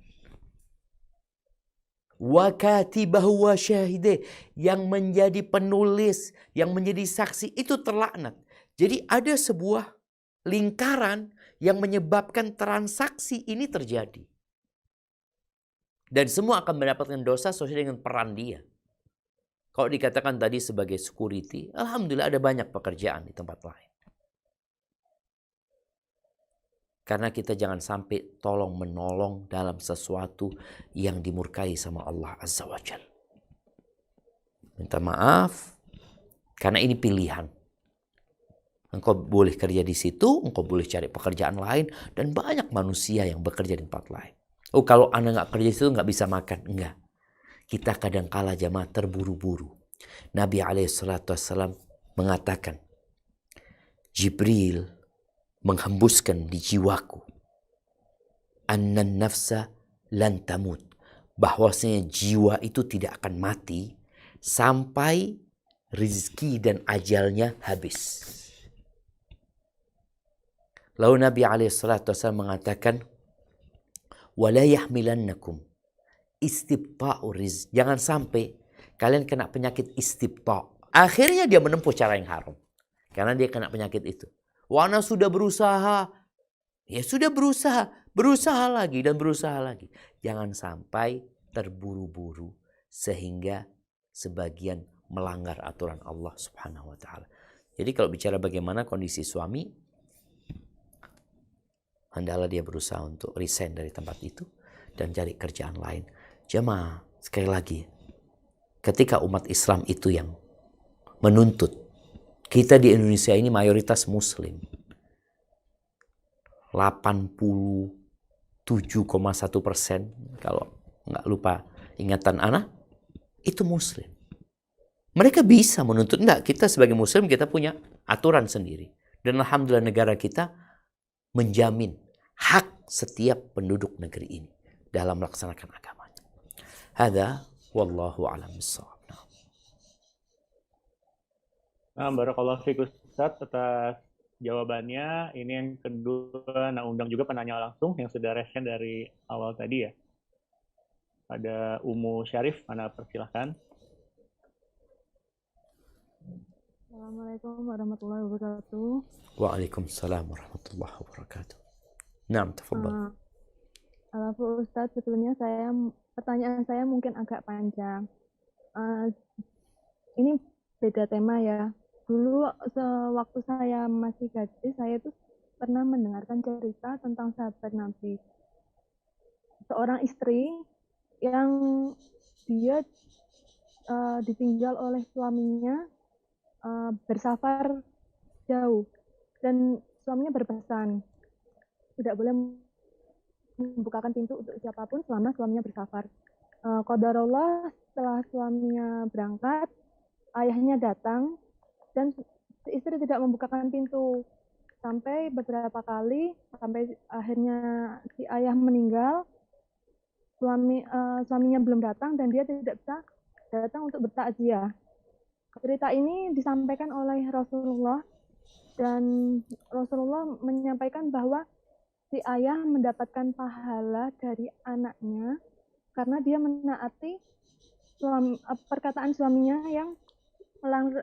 Wa katibahu wa syahide yang menjadi penulis, yang menjadi saksi itu terlaknat. Jadi ada sebuah lingkaran yang menyebabkan transaksi ini terjadi. Dan semua akan mendapatkan dosa sesuai dengan peran dia. Kalau dikatakan tadi sebagai security, alhamdulillah ada banyak pekerjaan di tempat lain. Karena kita jangan sampai tolong menolong dalam sesuatu yang dimurkai sama Allah Azza wa Jalla. Minta maaf, karena ini pilihan. Engkau boleh kerja di situ, engkau boleh cari pekerjaan lain, dan banyak manusia yang bekerja di tempat lain. Oh, kalau anak nggak kerja itu nggak bisa makan. Enggak. Kita kadang kala jamaah terburu-buru. Nabi SAW mengatakan, Jibril menghembuskan di jiwaku, annan nafsa lan tamut, bahwasanya jiwa itu tidak akan mati sampai rizki dan ajalnya habis. Lalu Nabi SAW mengatakan, wala yahmilannakum istibta'u rizq. Jangan sampai kalian kena penyakit istibta'. Akhirnya dia menempuh cara yang haram. Karena dia kena penyakit itu. Wana sudah berusaha. Ya sudah berusaha. Berusaha lagi dan berusaha lagi. Jangan sampai terburu-buru sehingga sebagian melanggar aturan Allah Subhanahu wa taala. Jadi kalau bicara bagaimana kondisi suami, hendaklah dia berusaha untuk resign dari tempat itu dan cari kerjaan lain. Jemaah, sekali lagi, ketika umat Islam itu yang menuntut, kita di Indonesia ini mayoritas Muslim, 87,1% kalau nggak lupa ingatan anak, itu Muslim. Mereka bisa menuntut, enggak, kita sebagai Muslim kita punya aturan sendiri. Dan alhamdulillah negara kita menjamin hak setiap penduduk negeri ini dalam melaksanakan agamanya. Hadza wallahu a'lam bissawab. Nah, barakallahu fiik Ustaz atas jawabannya. Ini yang kedua, nah undang juga penanya langsung yang sudah resen dari awal tadi ya. Ada Umu Syarif, mana persilahkan. Assalamualaikum warahmatullahi wabarakatuh. Waalaikumsalam warahmatullahi wabarakatuh. Naam, tafadhal. Halo Ustadz, sebelumnya pertanyaan saya mungkin agak panjang. Ini beda tema ya. Dulu sewaktu saya masih gadis, saya tuh pernah mendengarkan cerita tentang sahabat Nabi. Seorang istri yang dia ditinggal oleh suaminya bersafar jauh dan suaminya berpesan tidak boleh membukakan pintu untuk siapapun selama suaminya bersafar. Qadarullah, setelah suaminya berangkat, ayahnya datang dan si istri tidak membukakan pintu sampai beberapa kali, sampai akhirnya si ayah meninggal, suaminya belum datang dan dia tidak bisa datang untuk bertakziah. Cerita ini disampaikan oleh Rasulullah dan Rasulullah menyampaikan bahwa si ayah mendapatkan pahala dari anaknya karena dia menaati perkataan suaminya yang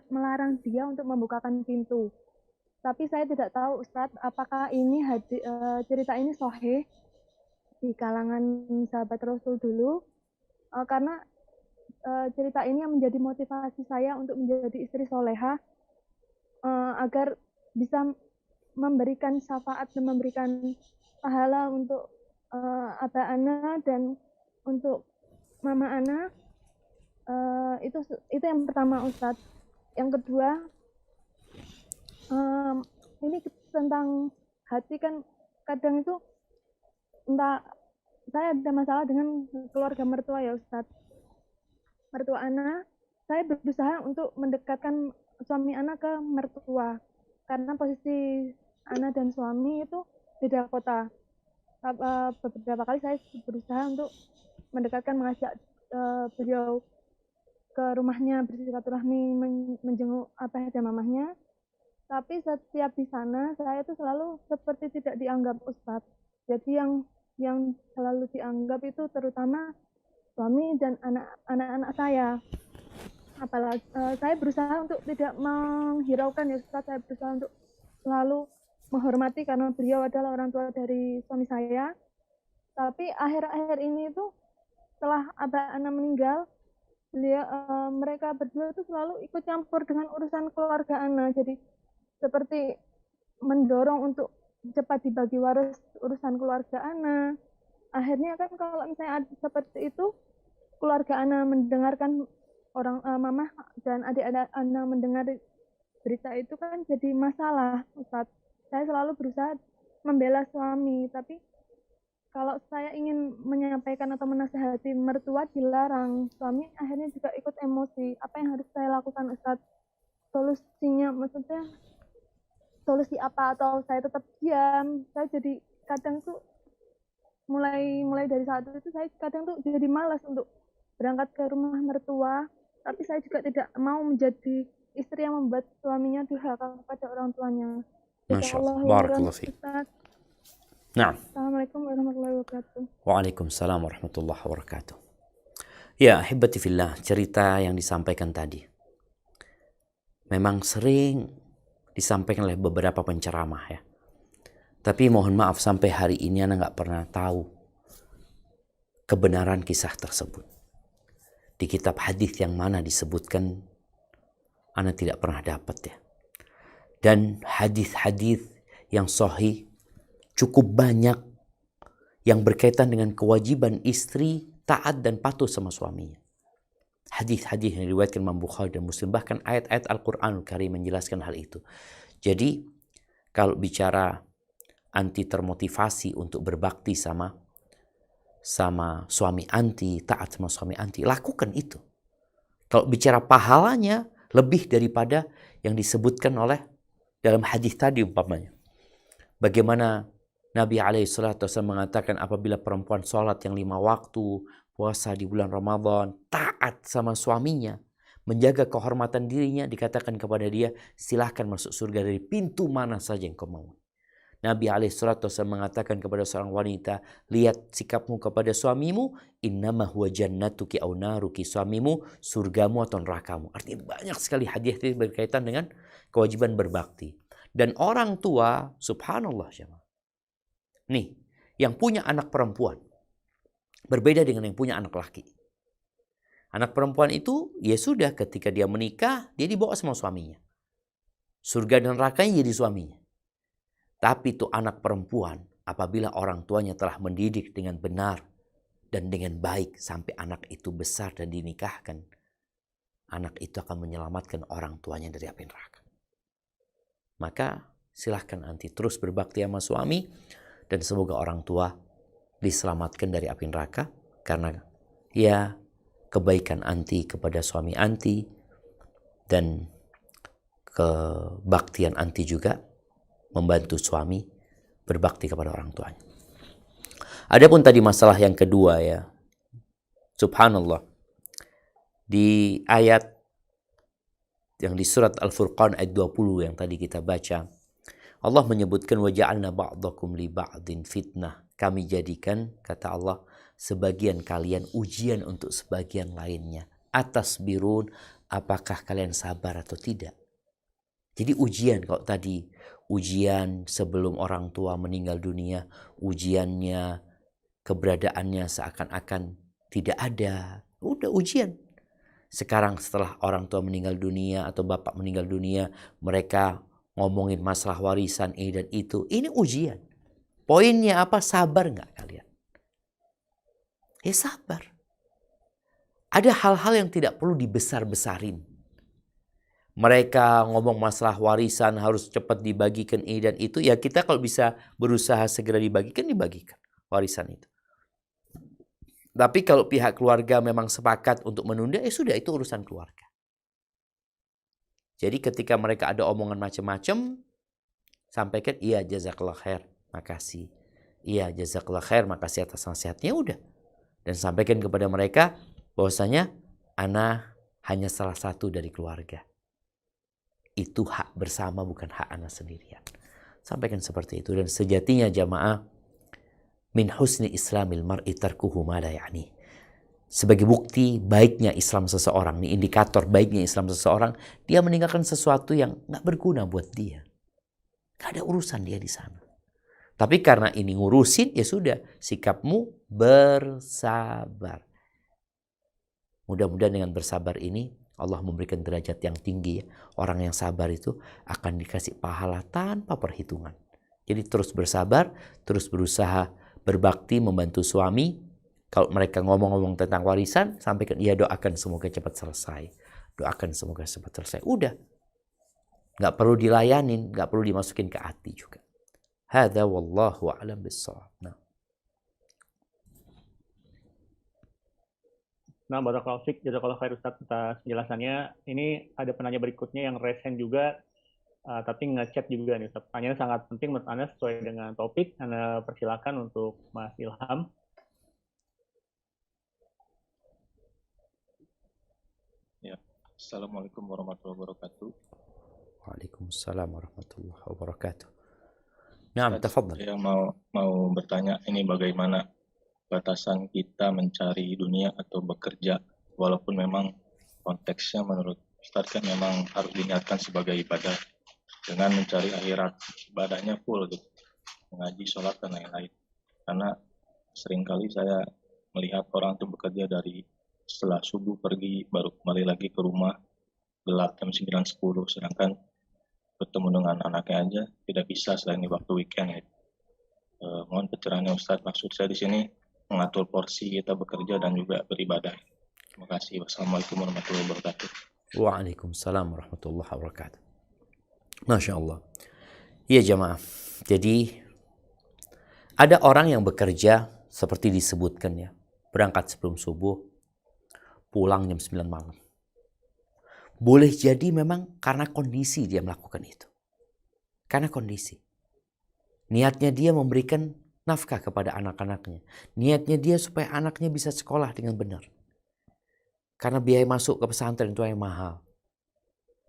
melarang dia untuk membukakan pintu. Tapi saya tidak tahu Ustadz, apakah ini cerita ini sahih di kalangan sahabat Rasul dulu, karena cerita ini yang menjadi motivasi saya untuk menjadi istri soleha, agar bisa memberikan syafaat dan memberikan pahala untuk abah ana dan untuk mama ana. Itu yang pertama Ustadz. Yang kedua, ini tentang hati kan kadang itu entah saya ada masalah dengan keluarga mertua ya Ustadz. Mertua ana, saya berusaha untuk mendekatkan suami ana ke mertua karena posisi ana dan suami itu beda kota. Beberapa kali saya berusaha untuk mendekatkan, mengajak beliau ke rumahnya bersilaturahmi, menjenguk abah dan mamahnya. Tapi setiap di sana saya itu selalu seperti tidak dianggap Ustadz. Jadi yang selalu dianggap itu terutama suami dan anak-anak saya. Apalagi saya berusaha untuk tidak menghiraukan ya Ustadz, saya berusaha untuk selalu menghormati karena beliau adalah orang tua dari suami saya. Tapi akhir-akhir ini itu setelah abah ana meninggal, mereka berdua itu selalu ikut campur dengan urusan keluarga ana. Jadi seperti mendorong untuk cepat dibagi waris urusan keluarga ana. Akhirnya kan kalau misalnya ada seperti itu, keluarga ana mendengarkan orang mamah dan adik-adik ana mendengar berita itu kan jadi masalah Ustaz. Saya selalu berusaha membela suami, tapi kalau saya ingin menyampaikan atau menasehati mertua dilarang, suami akhirnya juga ikut emosi. Apa yang harus saya lakukan, Ustadz? Solusinya, maksudnya solusi apa? Atau saya tetap diam? Saya jadi kadang tuh mulai dari saat itu saya kadang tuh jadi malas untuk berangkat ke rumah mertua. Tapi saya juga tidak mau menjadi istri yang membuat suaminya durhaka kepada orang tuanya. Masya Allah. Jazakallahu khairan, Barakallahu fiik. Ustadz. Nah. Assalamualaikum warahmatullahi wabarakatuh. Waalaikumsalam warahmatullahi wabarakatuh. Ya, ahibati fillah, cerita yang disampaikan tadi memang sering disampaikan oleh beberapa penceramah ya. Tapi mohon maaf sampai hari ini Ana nggak pernah tahu kebenaran kisah tersebut. Di kitab hadis yang mana disebutkan, Ana tidak pernah dapat ya. Dan hadis-hadis yang sahih cukup banyak yang berkaitan dengan kewajiban istri taat dan patuh sama suaminya. Hadis-hadis yang diriwayatkan Imam Bukhari dan Muslim, bahkan ayat-ayat Al-Qur'anul Karim menjelaskan hal itu. Jadi kalau bicara anti termotivasi untuk berbakti sama suami anti, taat sama suami anti, lakukan itu. Kalau bicara pahalanya lebih daripada yang disebutkan oleh dalam hadis tadi umpamanya. Bagaimana Nabi SAW mengatakan apabila perempuan sholat yang 5 waktu, puasa di bulan Ramadan, taat sama suaminya, menjaga kehormatan dirinya, dikatakan kepada dia, silahkan masuk surga dari pintu mana saja yang kau mau. Nabi SAW mengatakan kepada seorang wanita, lihat sikapmu kepada suamimu, innama huwa jannatuki au naruki, suamimu surgamu atau nerakamu. Artinya banyak sekali hadis berkaitan dengan kewajiban berbakti. Dan orang tua, subhanallah jemaah. Nih, yang punya anak perempuan berbeda dengan yang punya anak laki. Anak perempuan itu, ya sudah ketika dia menikah, dia dibawa sama suaminya. Surga dan nerakanya jadi suaminya. Tapi itu anak perempuan, apabila orang tuanya telah mendidik dengan benar dan dengan baik sampai anak itu besar dan dinikahkan, anak itu akan menyelamatkan orang tuanya dari api neraka. Maka silahkan anti terus berbakti sama suami, dan semoga orang tua diselamatkan dari api neraka karena ya kebaikan anti kepada suami anti dan kebaktian anti juga membantu suami berbakti kepada orang tuanya. Adapun tadi masalah yang kedua ya, subhanallah, di ayat yang di surat Al-Furqan ayat 20 yang tadi kita baca, Allah menyebutkan waja'alna ba'dakum li ba'din fitnah. Kami jadikan, kata Allah, sebagian kalian ujian untuk sebagian lainnya. Atas birun, apakah kalian sabar atau tidak? Jadi ujian, kalau tadi ujian sebelum orang tua meninggal dunia, ujiannya, keberadaannya seakan-akan tidak ada. Udah ujian. Sekarang setelah orang tua meninggal dunia atau bapak meninggal dunia, mereka ngomongin masalah warisan ini dan itu. Ini ujian. Poinnya apa? Sabar nggak kalian? Ya sabar. Ada hal-hal yang tidak perlu dibesar-besarin. Mereka ngomong masalah warisan harus cepat dibagikan ini dan itu. Ya kita kalau bisa berusaha segera dibagikan warisan itu. Tapi kalau pihak keluarga memang sepakat untuk menunda, ya sudah, itu urusan keluarga. Jadi ketika mereka ada omongan macam-macam, sampaikan, iya jazakallah khair, makasih. Iya jazakallah khair, makasih atas nasihatnya, udah. Dan sampaikan kepada mereka bahwasanya ana hanya salah satu dari keluarga. Itu hak bersama, bukan hak ana sendirian. Sampaikan seperti itu. Dan sejatinya jamaah, min husni islamil mar'i tarkuhu ma la ya'ni. Sebagai bukti baiknya Islam seseorang, ini indikator baiknya Islam seseorang, dia meninggalkan sesuatu yang gak berguna buat dia. Gak ada urusan dia di sana. Tapi karena ini ngurusin, ya sudah, sikapmu bersabar. Mudah-mudahan dengan bersabar ini, Allah memberikan derajat yang tinggi. Ya. Orang yang sabar itu akan dikasih pahala tanpa perhitungan. Jadi terus bersabar, terus berusaha berbakti, membantu suami. Kalau mereka ngomong-ngomong tentang warisan, sampaikan, ya doakan semoga cepat selesai. Doakan semoga cepat selesai. Udah. Nggak perlu dilayanin, nggak perlu dimasukin ke hati juga. Hadza wallahu a'lam bissawab. Nah. Nah, barakallahu fiik, jazakallahu khair Ustaz atas penjelasannya. Ini ada penanya berikutnya yang resen juga, tapi ngechat juga nih Ustaz. Pertanyaannya sangat penting menurut Anda sesuai dengan topik. Anda persilakan untuk Mas Ilham. Ya, Assalamualaikum warahmatullahi wabarakatuh. Waalaikumsalam warahmatullahi wabarakatuh. Naam, Ustaz, tafadhal. saya mau bertanya ini bagaimana batasan kita mencari dunia atau bekerja, walaupun memang konteksnya menurut Ustaz kan memang harus diniatkan sebagai ibadah dengan mencari akhirat, ibadahnya full gitu, mengaji, sholat dan lain-lain. Karena seringkali saya melihat orang itu bekerja dari setelah subuh pergi baru kembali lagi ke rumah gelap jam 9-10, sedangkan bertemu dengan anaknya aja tidak bisa selain di waktu weekend gitu. Mohon pencerahannya Ustadz. Maksud saya di sini mengatur porsi kita bekerja dan juga beribadah. Terima kasih. Wassalamualaikum warahmatullahi wabarakatuh. Waalaikumsalam warahmatullahi wabarakatuh. Masya Allah. Iya jamaah. Jadi ada orang yang bekerja seperti disebutkan ya. Berangkat sebelum subuh, pulang jam 9 malam. Boleh jadi memang karena kondisi dia melakukan itu. Karena kondisi. Niatnya dia memberikan nafkah kepada anak-anaknya. Niatnya dia supaya anaknya bisa sekolah dengan benar. Karena biaya masuk ke pesantren itu yang mahal.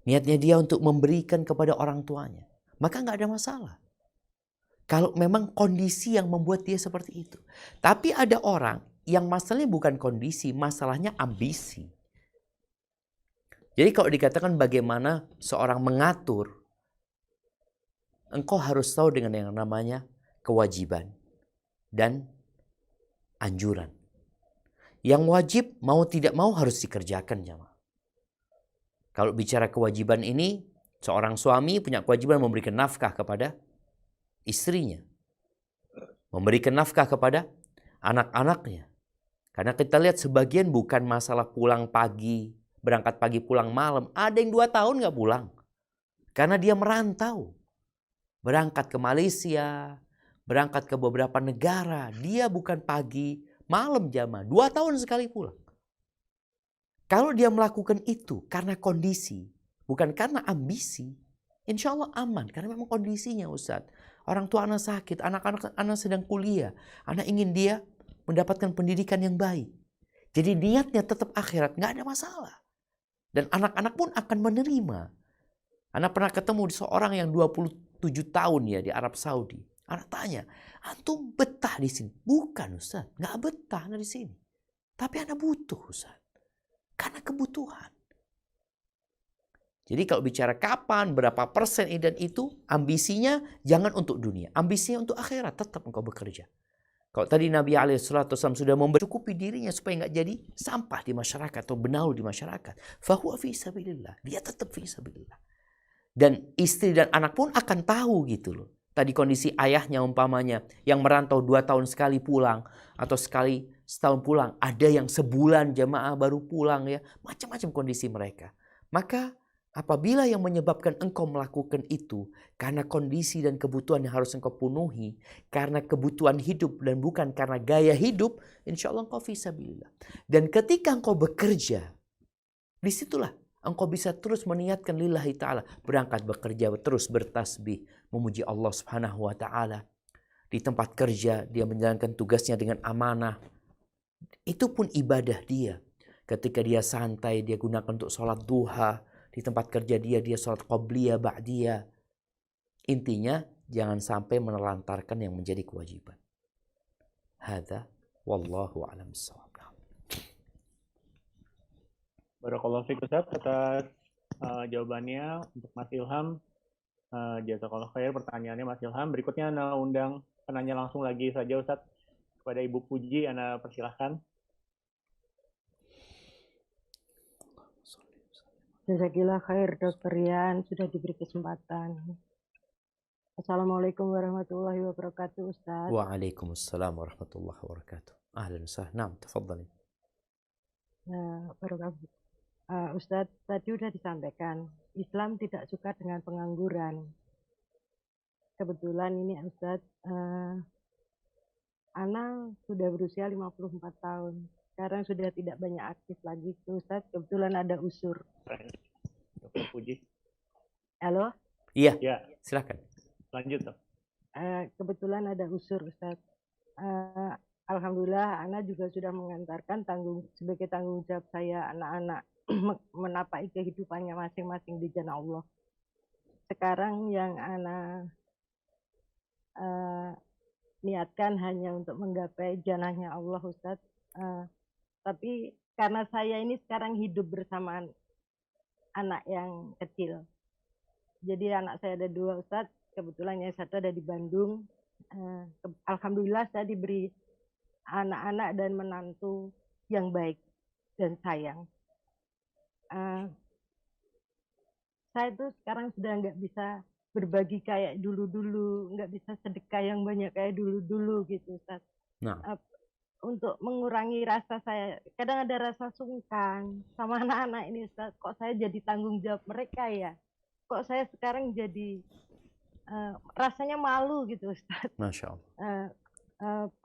Niatnya dia untuk memberikan kepada orang tuanya. Maka nggak ada masalah. Kalau memang kondisi yang membuat dia seperti itu. Tapi ada orang yang masalahnya bukan kondisi, masalahnya ambisi. Jadi kalau dikatakan bagaimana seorang mengatur, engkau harus tahu dengan yang namanya kewajiban dan anjuran. Yang wajib mau tidak mau harus dikerjakan jamaah. Kalau bicara kewajiban ini, seorang suami punya kewajiban memberikan nafkah kepada istrinya. Memberikan nafkah kepada anak-anaknya. Karena kita lihat sebagian bukan masalah pulang pagi, berangkat pagi pulang malam. Ada yang 2 tahun gak pulang. Karena dia merantau. Berangkat ke Malaysia, berangkat ke beberapa negara. Dia bukan pagi, malam jamaah. 2 tahun sekali pulang. Kalau dia melakukan itu karena kondisi, bukan karena ambisi, insya Allah aman. Karena memang kondisinya Ustadz. Orang tua anak sakit, anak-anak anak sedang kuliah. Anak ingin dia mendapatkan pendidikan yang baik. Jadi niatnya tetap akhirat, nggak ada masalah. Dan anak-anak pun akan menerima. Anak pernah ketemu seorang yang 27 tahun ya di Arab Saudi. Anak tanya, antum betah di sini? Bukan Ustaz, nggak betah anak di sini. Tapi anak butuh Ustaz. Karena kebutuhan. Jadi kalau bicara kapan, berapa persen dan itu, ambisinya jangan untuk dunia. Ambisinya untuk akhirat, tetap engkau bekerja. Kalau tadi Nabi SAW sudah mencukupi dirinya supaya nggak jadi sampah di masyarakat atau benalu di masyarakat. Fahuwa fi sabilillah. Dia tetap fi sabilillah. Dan istri dan anak pun akan tahu gitu loh. Tadi kondisi ayahnya umpamanya yang merantau 2 tahun sekali pulang atau sekali setahun pulang. Ada yang sebulan jamaah baru pulang ya. Macam-macam kondisi mereka. Maka apabila yang menyebabkan engkau melakukan itu karena kondisi dan kebutuhan yang harus engkau penuhi, karena kebutuhan hidup dan bukan karena gaya hidup, insya Allah engkau fisabilillah. Dan ketika engkau bekerja, disitulah engkau bisa terus meniatkan lillahi ta'ala. Berangkat bekerja, terus bertasbih, memuji Allah subhanahu wa ta'ala. Di tempat kerja, dia menjalankan tugasnya dengan amanah. Itu pun ibadah dia. Ketika dia santai, dia gunakan untuk sholat duha. Di tempat kerja dia sholat qobliyah, ba'diyah. Intinya jangan sampai menelantarkan yang menjadi kewajiban. Hadza wallahu a'lam bissawab. Barakallahu fiik Ustaz atas jawabannya untuk Mas Ilham. Jazakallahu khair pertanyaannya Mas Ilham. Berikutnya Ana undang penanya langsung lagi saja Ustaz kepada Ibu Puji. Ana persilahkan. Jazakillah khair Dr. Rian sudah diberi kesempatan. Assalamualaikum warahmatullahi wabarakatuh Ustaz. Waalaikumsalam warahmatullahi wabarakatuh. Ahlan wa sahlan. Naam, tafadhali. Ustaz, tadi sudah disampaikan, Islam tidak suka dengan pengangguran. Kebetulan ini Ustaz, Ana sudah berusia 54 tahun. sekarang sudah tidak banyak aktif lagi Ustaz. Kebetulan ada usur. Dr. Puji. Halo, Iya, Ya, silakan. lanjut dok. kebetulan ada usur Ustaz. Alhamdulillah Ana juga sudah mengantarkan sebagai tanggung jawab saya anak-anak menapai kehidupannya masing-masing di jalan Allah. Sekarang yang Ana niatkan hanya untuk menggapai janahnya Allah Ustaz. Tapi karena saya ini sekarang hidup bersama anak yang kecil. Jadi anak saya ada 2 Ustaz, kebetulan yang satu ada di Bandung. Alhamdulillah saya diberi anak-anak dan menantu yang baik dan sayang. Saya tuh sekarang sudah nggak bisa berbagi kayak dulu-dulu, nggak bisa sedekah yang banyak kayak dulu-dulu gitu Ustaz. Nah, Untuk mengurangi rasa saya, kadang ada rasa sungkan sama anak-anak ini Ustaz, kok saya jadi tanggung jawab mereka ya, kok saya sekarang jadi rasanya malu gitu Ustaz. Masya Allah.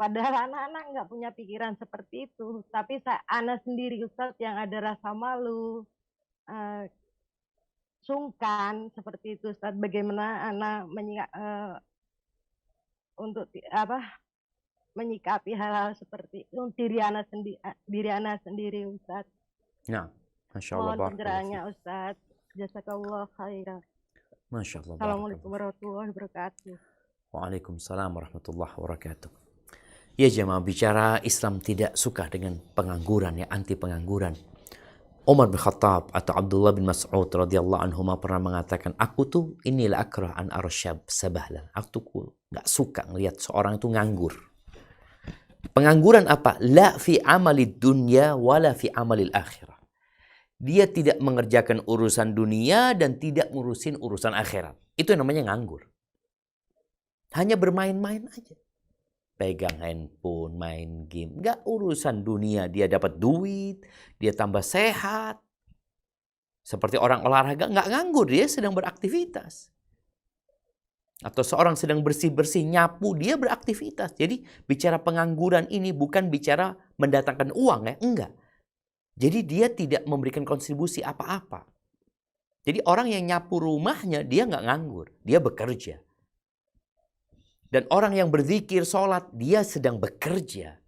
Padahal anak-anak nggak punya pikiran seperti itu, tapi Ana sendiri Ustaz yang ada rasa malu, sungkan seperti itu Ustaz. Bagaimana Ana untuk menyikapi hal-hal seperti itu diri Ana sendiri Ustaz. Nah, Masya Allah. Mohon pencerahannya Ustaz. Jazakallah khairan. Masya Allah. Assalamualaikum warahmatullahi wabarakatuh. Waalaikumsalam warahmatullahi wabarakatuh. Ya jemaah, bicara Islam tidak suka dengan pengangguran, ya, anti pengangguran. Umar bin Khattab atau Abdullah bin Mas'ud radhiyallahu anhuma pernah mengatakan, aku tuh inilah akrah an arsyab sabahlan. Aku tuh nggak suka ngelihat seorang itu nganggur. Pengangguran apa? La fi amalid dunya wala fi amalil akhirah. Dia tidak mengerjakan urusan dunia dan tidak ngurusin urusan akhirat. Itu yang namanya nganggur. Hanya bermain-main aja. Pegang handphone, main game. Nggak urusan dunia. Dia dapat duit, dia tambah sehat. Seperti orang olahraga, nggak nganggur. Dia sedang beraktivitas. Atau seorang sedang bersih-bersih, nyapu, dia beraktivitas. Jadi bicara pengangguran ini bukan bicara mendatangkan uang, ya, enggak. Jadi dia tidak memberikan kontribusi apa-apa. Jadi orang yang nyapu rumahnya, dia nggak nganggur. Dia bekerja. Dan orang yang berzikir, sholat, dia sedang bekerja.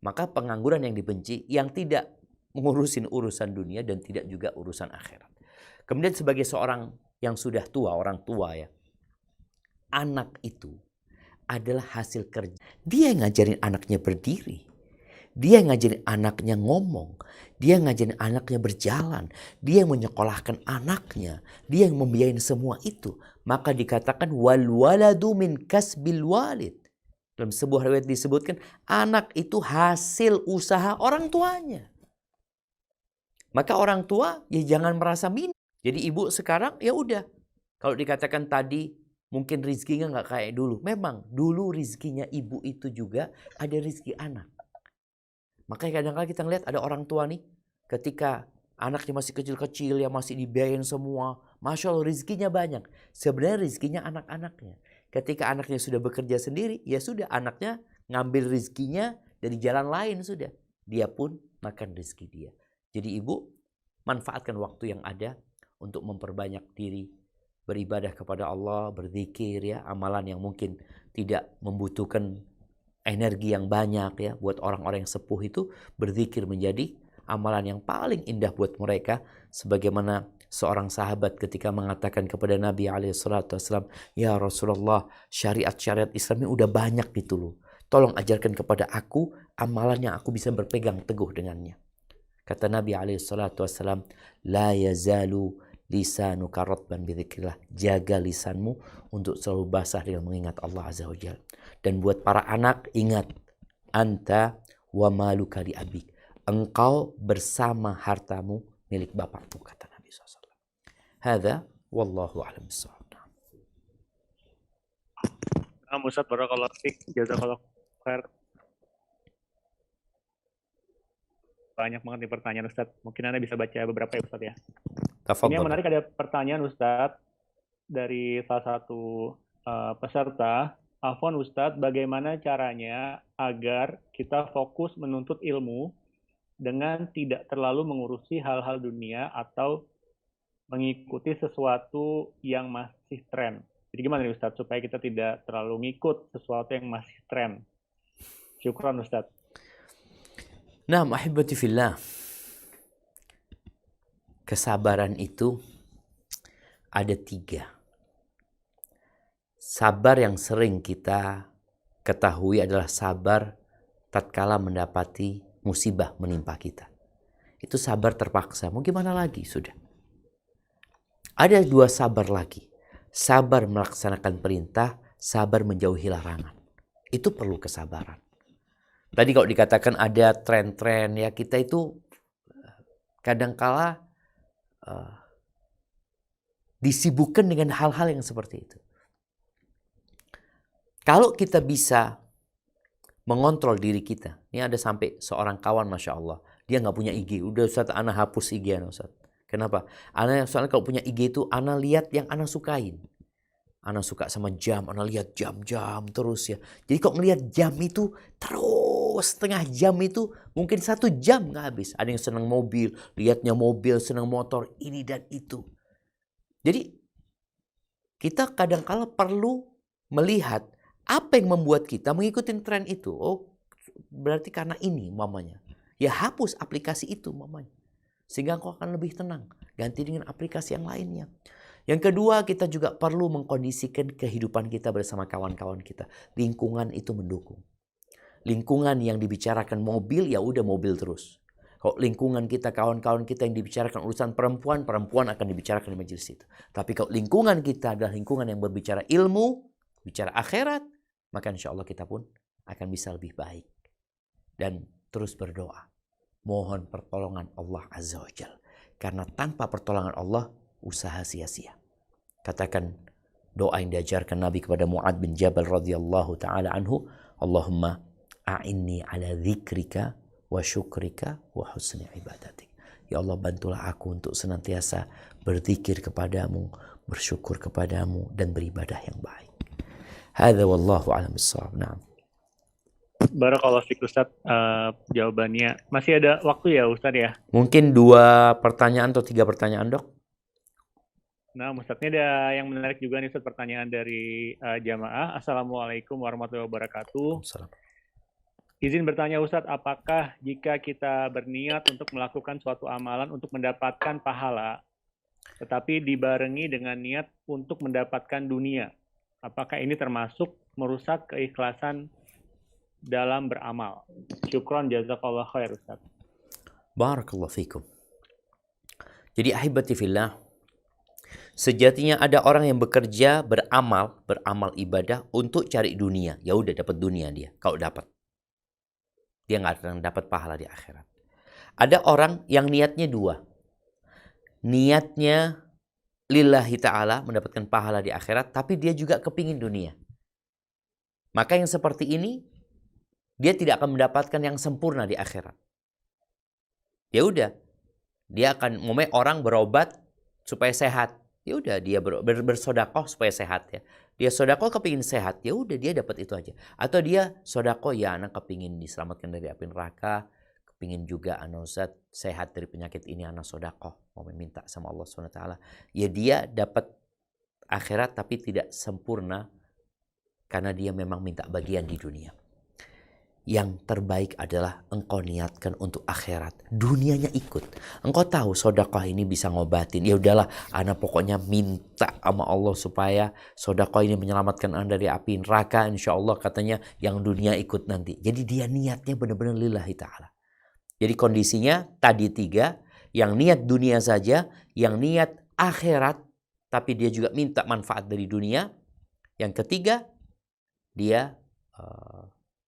Maka pengangguran yang dibenci, yang tidak mengurusin urusan dunia dan tidak juga urusan akhirat. Kemudian sebagai seorang yang sudah tua, orang tua ya, anak itu adalah hasil kerja. Dia yang ngajarin anaknya berdiri. Dia yang ngajarin anaknya ngomong. Dia yang ngajarin anaknya berjalan. Dia yang menyekolahkan anaknya. Dia yang membiayain semua itu. Maka dikatakan wal waladu min kasbil walid. Dalam sebuah riwayat disebutkan anak itu hasil usaha orang tuanya. Maka orang tua ya jangan merasa minder. Jadi ibu sekarang ya udah. Kalau dikatakan tadi mungkin rizkinya nggak kayak dulu. Memang dulu rizkinya ibu itu juga ada rizki anak. Makanya kadang-kadang kita ngeliat ada orang tua nih, ketika anaknya masih kecil-kecil, ya masih dibiayain semua, Masya Allah rizkinya banyak. Sebenarnya rizkinya anak-anaknya. Ketika anaknya sudah bekerja sendiri, ya sudah anaknya ngambil rizkinya dari jalan lain sudah. Dia pun makan rizki dia. Jadi ibu, manfaatkan waktu yang ada untuk memperbanyak diri, beribadah kepada Allah, berzikir ya, amalan yang mungkin tidak membutuhkan energi yang banyak ya. Buat orang-orang yang sepuh itu berzikir menjadi amalan yang paling indah buat mereka. Sebagaimana seorang sahabat ketika mengatakan kepada Nabi SAW, ya Rasulullah, syariat-syariat Islam ini udah banyak gitu loh. Tolong ajarkan kepada aku amalan yang aku bisa berpegang teguh dengannya. Kata Nabi SAW, la yazalu lisanuka ratban bidzikrillah. Jaga lisanmu untuk selalu basah dengan mengingat Allah Azza wa Jalla. Dan buat para anak, ingat, anta wa maluka li abik. Engkau bersama hartamu milik bapakmu, kata Nabi SAW. Hadza wallahu a'lam bishawab. Ustaz, barakallahu fiik, jazakallahu khair. Banyak banget nih pertanyaan Ustaz. Mungkin Anda bisa baca beberapa ya Ustaz ya. Ini yang menarik, ada pertanyaan Ustaz dari salah satu peserta. Afwan Ustadz, bagaimana caranya agar kita fokus menuntut ilmu dengan tidak terlalu mengurusi hal-hal dunia atau mengikuti sesuatu yang masih tren. Jadi gimana nih Ustadz, supaya kita tidak terlalu ngikut sesuatu yang masih tren? Syukran Ustadz. Nah, ahibati fillah, kesabaran itu ada 3. Sabar yang sering kita ketahui adalah sabar tatkala mendapati musibah menimpa kita. Itu sabar terpaksa. Mau gimana lagi sudah. Ada 2 sabar lagi. Sabar melaksanakan perintah, sabar menjauhi larangan. Itu perlu kesabaran. Tadi kalau dikatakan ada tren-tren ya, kita itu kadangkala disibukkan dengan hal-hal yang seperti itu. Kalau kita bisa mengontrol diri kita. Ini ada sampai seorang kawan, Masya Allah. Dia nggak punya IG. Udah Ustaz, ana hapus IG ana Ustaz. Kenapa? Ana soalnya kalau punya IG itu, ana lihat yang ana sukain. Ana suka sama jam, ana lihat jam-jam terus ya. Jadi kok ngelihat jam itu terus setengah jam itu mungkin 1 jam nggak habis. Ada yang senang mobil, lihatnya mobil, senang motor, ini dan itu. Jadi kita kadang-kala perlu melihat apa yang membuat kita mengikuti tren itu. Oh, berarti karena ini mamanya. Ya hapus aplikasi itu mamanya. Sehingga kau akan lebih tenang. Ganti dengan aplikasi yang lainnya. Yang kedua, kita juga perlu mengkondisikan kehidupan kita bersama kawan-kawan kita. Lingkungan itu mendukung. Lingkungan yang dibicarakan mobil, ya udah mobil terus. Kalau lingkungan kita, kawan-kawan kita yang dibicarakan urusan perempuan, perempuan akan dibicarakan di majelis itu. Tapi kalau lingkungan kita adalah lingkungan yang berbicara ilmu, bicara akhirat, maka insya Allah kita pun akan bisa lebih baik. Dan terus berdoa. Mohon pertolongan Allah Azza wa Jalla. Karena tanpa pertolongan Allah, usaha sia-sia. Katakan doa yang diajarkan Nabi kepada Mu'ad bin Jabal radhiyallahu ta'ala anhu. Allahumma a'inni ala dzikrika wa syukrika wa husni ibadatik. Ya Allah, bantulah aku untuk senantiasa berzikir kepadamu, bersyukur kepadamu, dan beribadah yang baik. Hadza wallahu a'lam bissawab. Naam. Barakallahu fiik Ustadz, jawabannya. Masih ada waktu ya Ustadz ya? Mungkin 2 pertanyaan atau 3 pertanyaan, Dok? Nah, Ustadz, ini ada yang menarik juga nih Ustadz, pertanyaan dari jamaah. Assalamualaikum warahmatullahi wabarakatuh. Assalamualaikum. Izin bertanya Ustadz, apakah jika kita berniat untuk melakukan suatu amalan untuk mendapatkan pahala, tetapi dibarengi dengan niat untuk mendapatkan dunia, apakah ini termasuk merusak keikhlasan dalam beramal? Syukron, jazakallah khair Ustadz. Barakallahu fikum. Jadi ahibati fillah, sejatinya ada orang yang bekerja, beramal ibadah untuk cari dunia. Ya udah dapat dunia dia. Kalau dapat, dia nggak akan dapat pahala di akhirat. Ada orang yang niatnya 2. Niatnya lillahi ta'ala, mendapatkan pahala di akhirat, tapi dia juga kepingin dunia. Maka yang seperti ini, dia tidak akan mendapatkan yang sempurna di akhirat. Ya udah, dia akan orang berobat supaya sehat. Ya udah, dia bersodakoh supaya sehat ya. Dia sodakoh kepingin sehat, ya udah dia dapat itu aja. Atau dia sodakoh, ya anak kepingin diselamatkan dari api neraka, kepingin juga anak Ustaz sehat dari penyakit ini, anak sodakoh mau meminta sama Allah SWT. Ya dia dapat akhirat tapi tidak sempurna karena dia memang minta bagian di dunia. Yang terbaik adalah engkau niatkan untuk akhirat. Dunianya ikut. Engkau tahu sedekah ini bisa ngobatin. Ya udahlah, ana pokoknya minta sama Allah supaya sedekah ini menyelamatkan anda dari api neraka. Insya Allah katanya yang dunia ikut nanti. Jadi dia niatnya benar-benar lillahi ta'ala. Jadi kondisinya tadi 3. Yang niat dunia saja. Yang niat akhirat. Tapi dia juga minta manfaat dari dunia. Yang ketiga, dia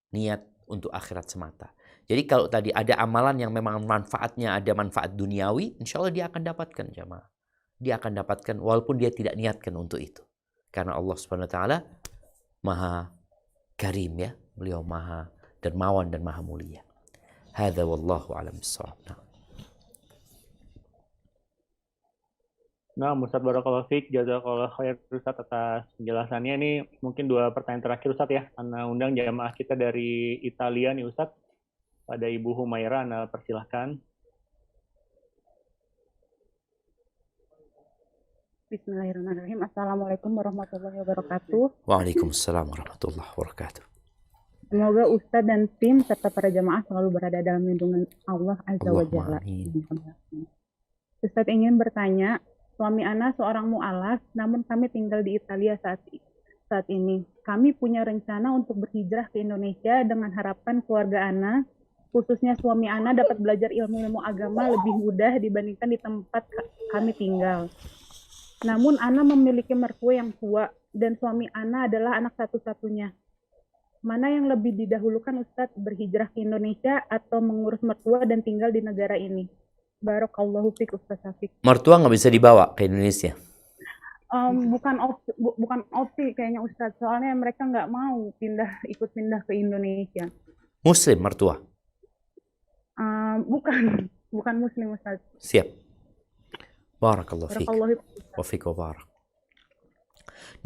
niat untuk akhirat semata. Jadi kalau tadi ada amalan yang memang manfaatnya ada manfaat duniawi, insya Allah dia akan dapatkan jamaah. Dia akan dapatkan walaupun dia tidak niatkan untuk itu. Karena Allah Subhanahu wa taala Maha Karim ya, beliau Maha dermawan dan Maha mulia. Hadza wallahu a'lam bissawab. Nah, Ustadz barakallahu fiik, jazakallah khair Ustadz atas penjelasannya. Ini mungkin 2 pertanyaan terakhir Ustadz ya. Karena undang jamaah kita dari Italia nih Ustadz. pada Ibu Humaira, Anda persilahkan. Bismillahirrahmanirrahim. Assalamualaikum warahmatullahi wabarakatuh. Waalaikumsalam warahmatullahi wabarakatuh. Semoga Ustadz dan tim serta para jamaah selalu berada dalam lindungan Allah Azza wa Allahumma Jalla. amin. Ustadz ingin bertanya, suami Ana seorang mu'alaf, namun kami tinggal di Italia saat ini. Kami punya rencana untuk berhijrah ke Indonesia dengan harapan keluarga Ana, khususnya suami Ana, dapat belajar ilmu-ilmu agama lebih mudah dibandingkan di tempat kami tinggal. Namun Ana memiliki mertua yang tua dan suami Ana adalah anak satu-satunya. Mana yang lebih didahulukan Ustadz, berhijrah ke Indonesia atau mengurus mertua dan tinggal di negara ini? Barakallahu fiik Ustadz Syafiq. Mertua nggak bisa dibawa ke Indonesia? Bukan opsi kayaknya Ustadz, soalnya mereka nggak mau ikut pindah ke Indonesia. Muslim mertua? Bukan Muslim Ustadz. Siap. Barakallahu fiik. Wa fiik wa barak.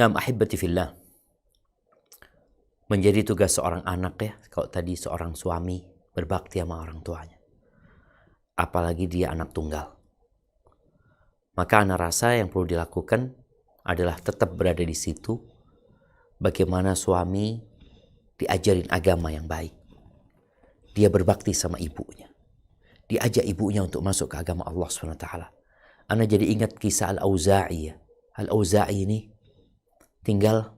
Nah, ahibati fillah. Menjadi tugas seorang anak ya, kalau tadi seorang suami berbakti sama orang tuanya. Apalagi dia anak tunggal. Maka ana rasa yang perlu dilakukan adalah tetap berada di situ. Bagaimana suami diajarin agama yang baik. Dia berbakti sama ibunya. Diajak ibunya untuk masuk ke agama Allah SWT. Ana jadi ingat kisah Al-Auza'i ya. Al-Auza'i ini tinggal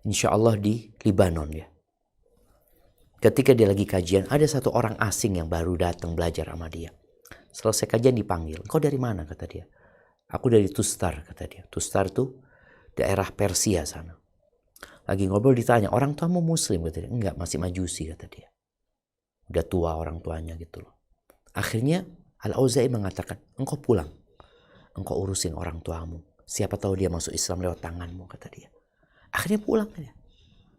insya Allah di Libanon ya. Ketika dia lagi kajian, ada satu orang asing yang baru datang belajar sama dia. Selesai kajian dipanggil. Kau dari mana? Kata dia. Aku dari Tustar, kata dia. Tustar tuh daerah Persia sana. Lagi ngobrol ditanya, orang tuamu Muslim? Kata dia. Enggak, masih Majusi, kata dia. Udah tua orang tuanya gitu loh. Akhirnya Al-Auza'i mengatakan, engkau pulang. Engkau urusin orang tuamu. Siapa tahu dia masuk Islam lewat tanganmu, kata dia. Akhirnya pulang dia.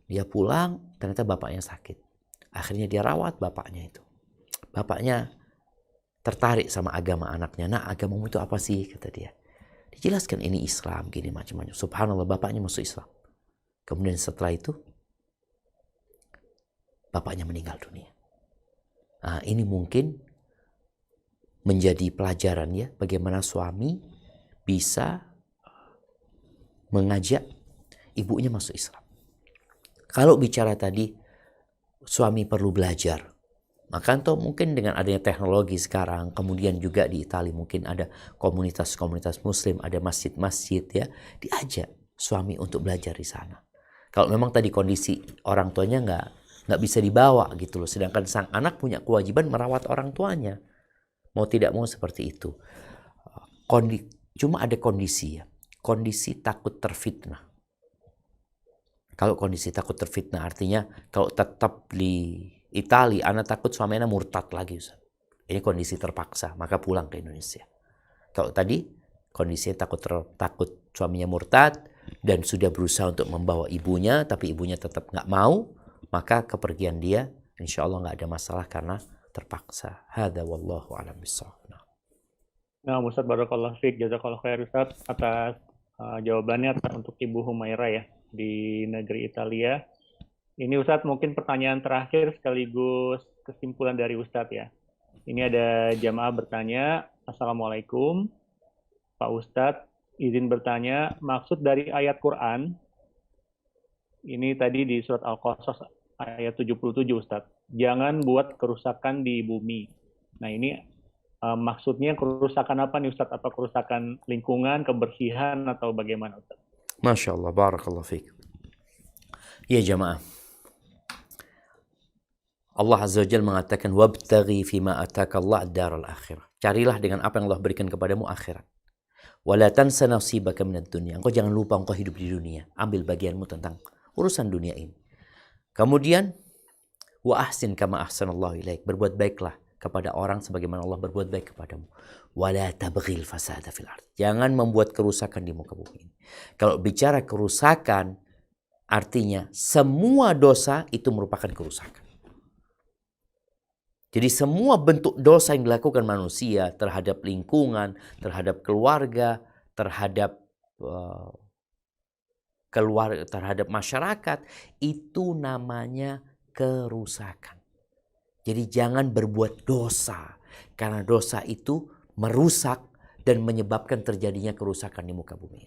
Dia pulang, ternyata bapaknya sakit. Akhirnya dia rawat bapaknya itu. Bapaknya tertarik sama agama anaknya. Nah, agamamu itu apa sih? Kata dia. Dijelaskan ini Islam, gini macam-macam. Subhanallah, bapaknya masuk Islam. Kemudian setelah itu, bapaknya meninggal dunia. Nah, ini mungkin menjadi pelajaran ya, bagaimana suami bisa mengajak ibunya masuk Islam. Kalau bicara tadi, suami perlu belajar. Maka atau mungkin dengan adanya teknologi sekarang, kemudian juga di Italia mungkin ada komunitas-komunitas Muslim, ada masjid-masjid ya, diajak suami untuk belajar di sana. Kalau memang tadi kondisi orang tuanya nggak bisa dibawa gitu loh, sedangkan sang anak punya kewajiban merawat orang tuanya, mau tidak mau seperti itu. Cuma ada kondisi ya, kondisi takut terfitnah. Kalau kondisi takut terfitnah artinya kalau tetap di Italia, anak takut suami anak murtad lagi Ustaz. Ini kondisi terpaksa, maka pulang ke Indonesia. Kalau tadi kondisinya takut suaminya murtad dan sudah berusaha untuk membawa ibunya, tapi ibunya tetap nggak mau, maka kepergian dia insya Allah nggak ada masalah karena terpaksa. Hadza wallahu a'lam bishawab. Nah, Ustaz barakallahu fiik, jazakallahu khair Ustaz atas jawabannya untuk Ibu Humaira ya di negeri Italia. Ini Ustadz mungkin pertanyaan terakhir sekaligus kesimpulan dari Ustadz ya. Ini ada jamaah bertanya, Assalamualaikum Pak Ustadz, izin bertanya, maksud dari ayat Quran, ini tadi di surat Al-Qasas ayat 77 Ustadz, jangan buat kerusakan di bumi. Nah ini maksudnya kerusakan apa nih Ustadz? Apa kerusakan lingkungan, kebersihan, atau bagaimana Ustadz? Masya Allah, barakallahu fiik. Ya jamaah, Allah Azza wa Jalla mengatakan wabtaghi fima ataka Allah ad-daral akhirah. Carilah dengan apa yang Allah berikan kepadamu akhirat. Wala tansa nasibaka minad dunya. Engkau jangan lupa engkau hidup di dunia. Ambil bagianmu tentang urusan dunia ini. Kemudian wa ahsin kama ahsanallahu ilaik. Berbuat baiklah kepada orang sebagaimana Allah berbuat baik kepadamu. Wala tabghil fasada fil ardh. Jangan membuat kerusakan di muka bumi ini. Kalau bicara kerusakan artinya semua dosa itu merupakan kerusakan. Jadi semua bentuk dosa yang dilakukan manusia terhadap lingkungan, terhadap keluarga, terhadap terhadap masyarakat, itu namanya kerusakan. Jadi jangan berbuat dosa. Karena dosa itu merusak dan menyebabkan terjadinya kerusakan di muka bumi.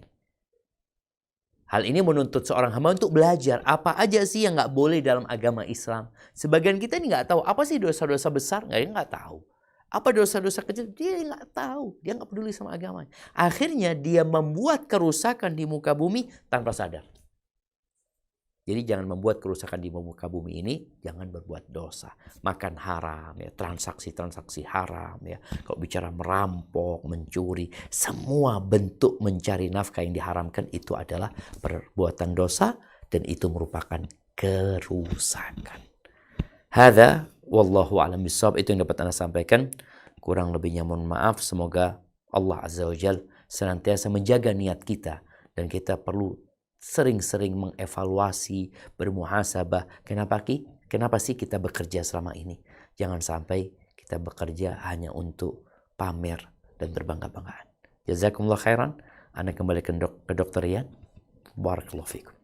Hal ini menuntut seorang hamba untuk belajar apa aja sih yang nggak boleh dalam agama Islam. Sebagian kita ini nggak tahu apa sih dosa-dosa besar, nggak tahu. Apa dosa-dosa kecil, dia nggak tahu. Dia nggak peduli sama agama. Akhirnya dia membuat kerusakan di muka bumi tanpa sadar. Jadi jangan membuat kerusakan di muka bumi ini, jangan berbuat dosa. Makan haram, ya, transaksi-transaksi haram, ya. Kalau bicara merampok, mencuri, semua bentuk mencari nafkah yang diharamkan itu adalah perbuatan dosa dan itu merupakan kerusakan. Hadza wallahu a'lam bishawab, itu yang dapat Anda sampaikan. Kurang lebihnya mohon maaf. Semoga Allah Azza wa Jalla senantiasa menjaga niat kita dan kita perlu sering-sering mengevaluasi, bermuhasabah. Kenapa sih kita bekerja selama ini? Jangan sampai kita bekerja hanya untuk pamer dan berbangga-banggaan. Jazakumullah khairan. Anda kembali ke Dr. Rian. Barakallahu fikum.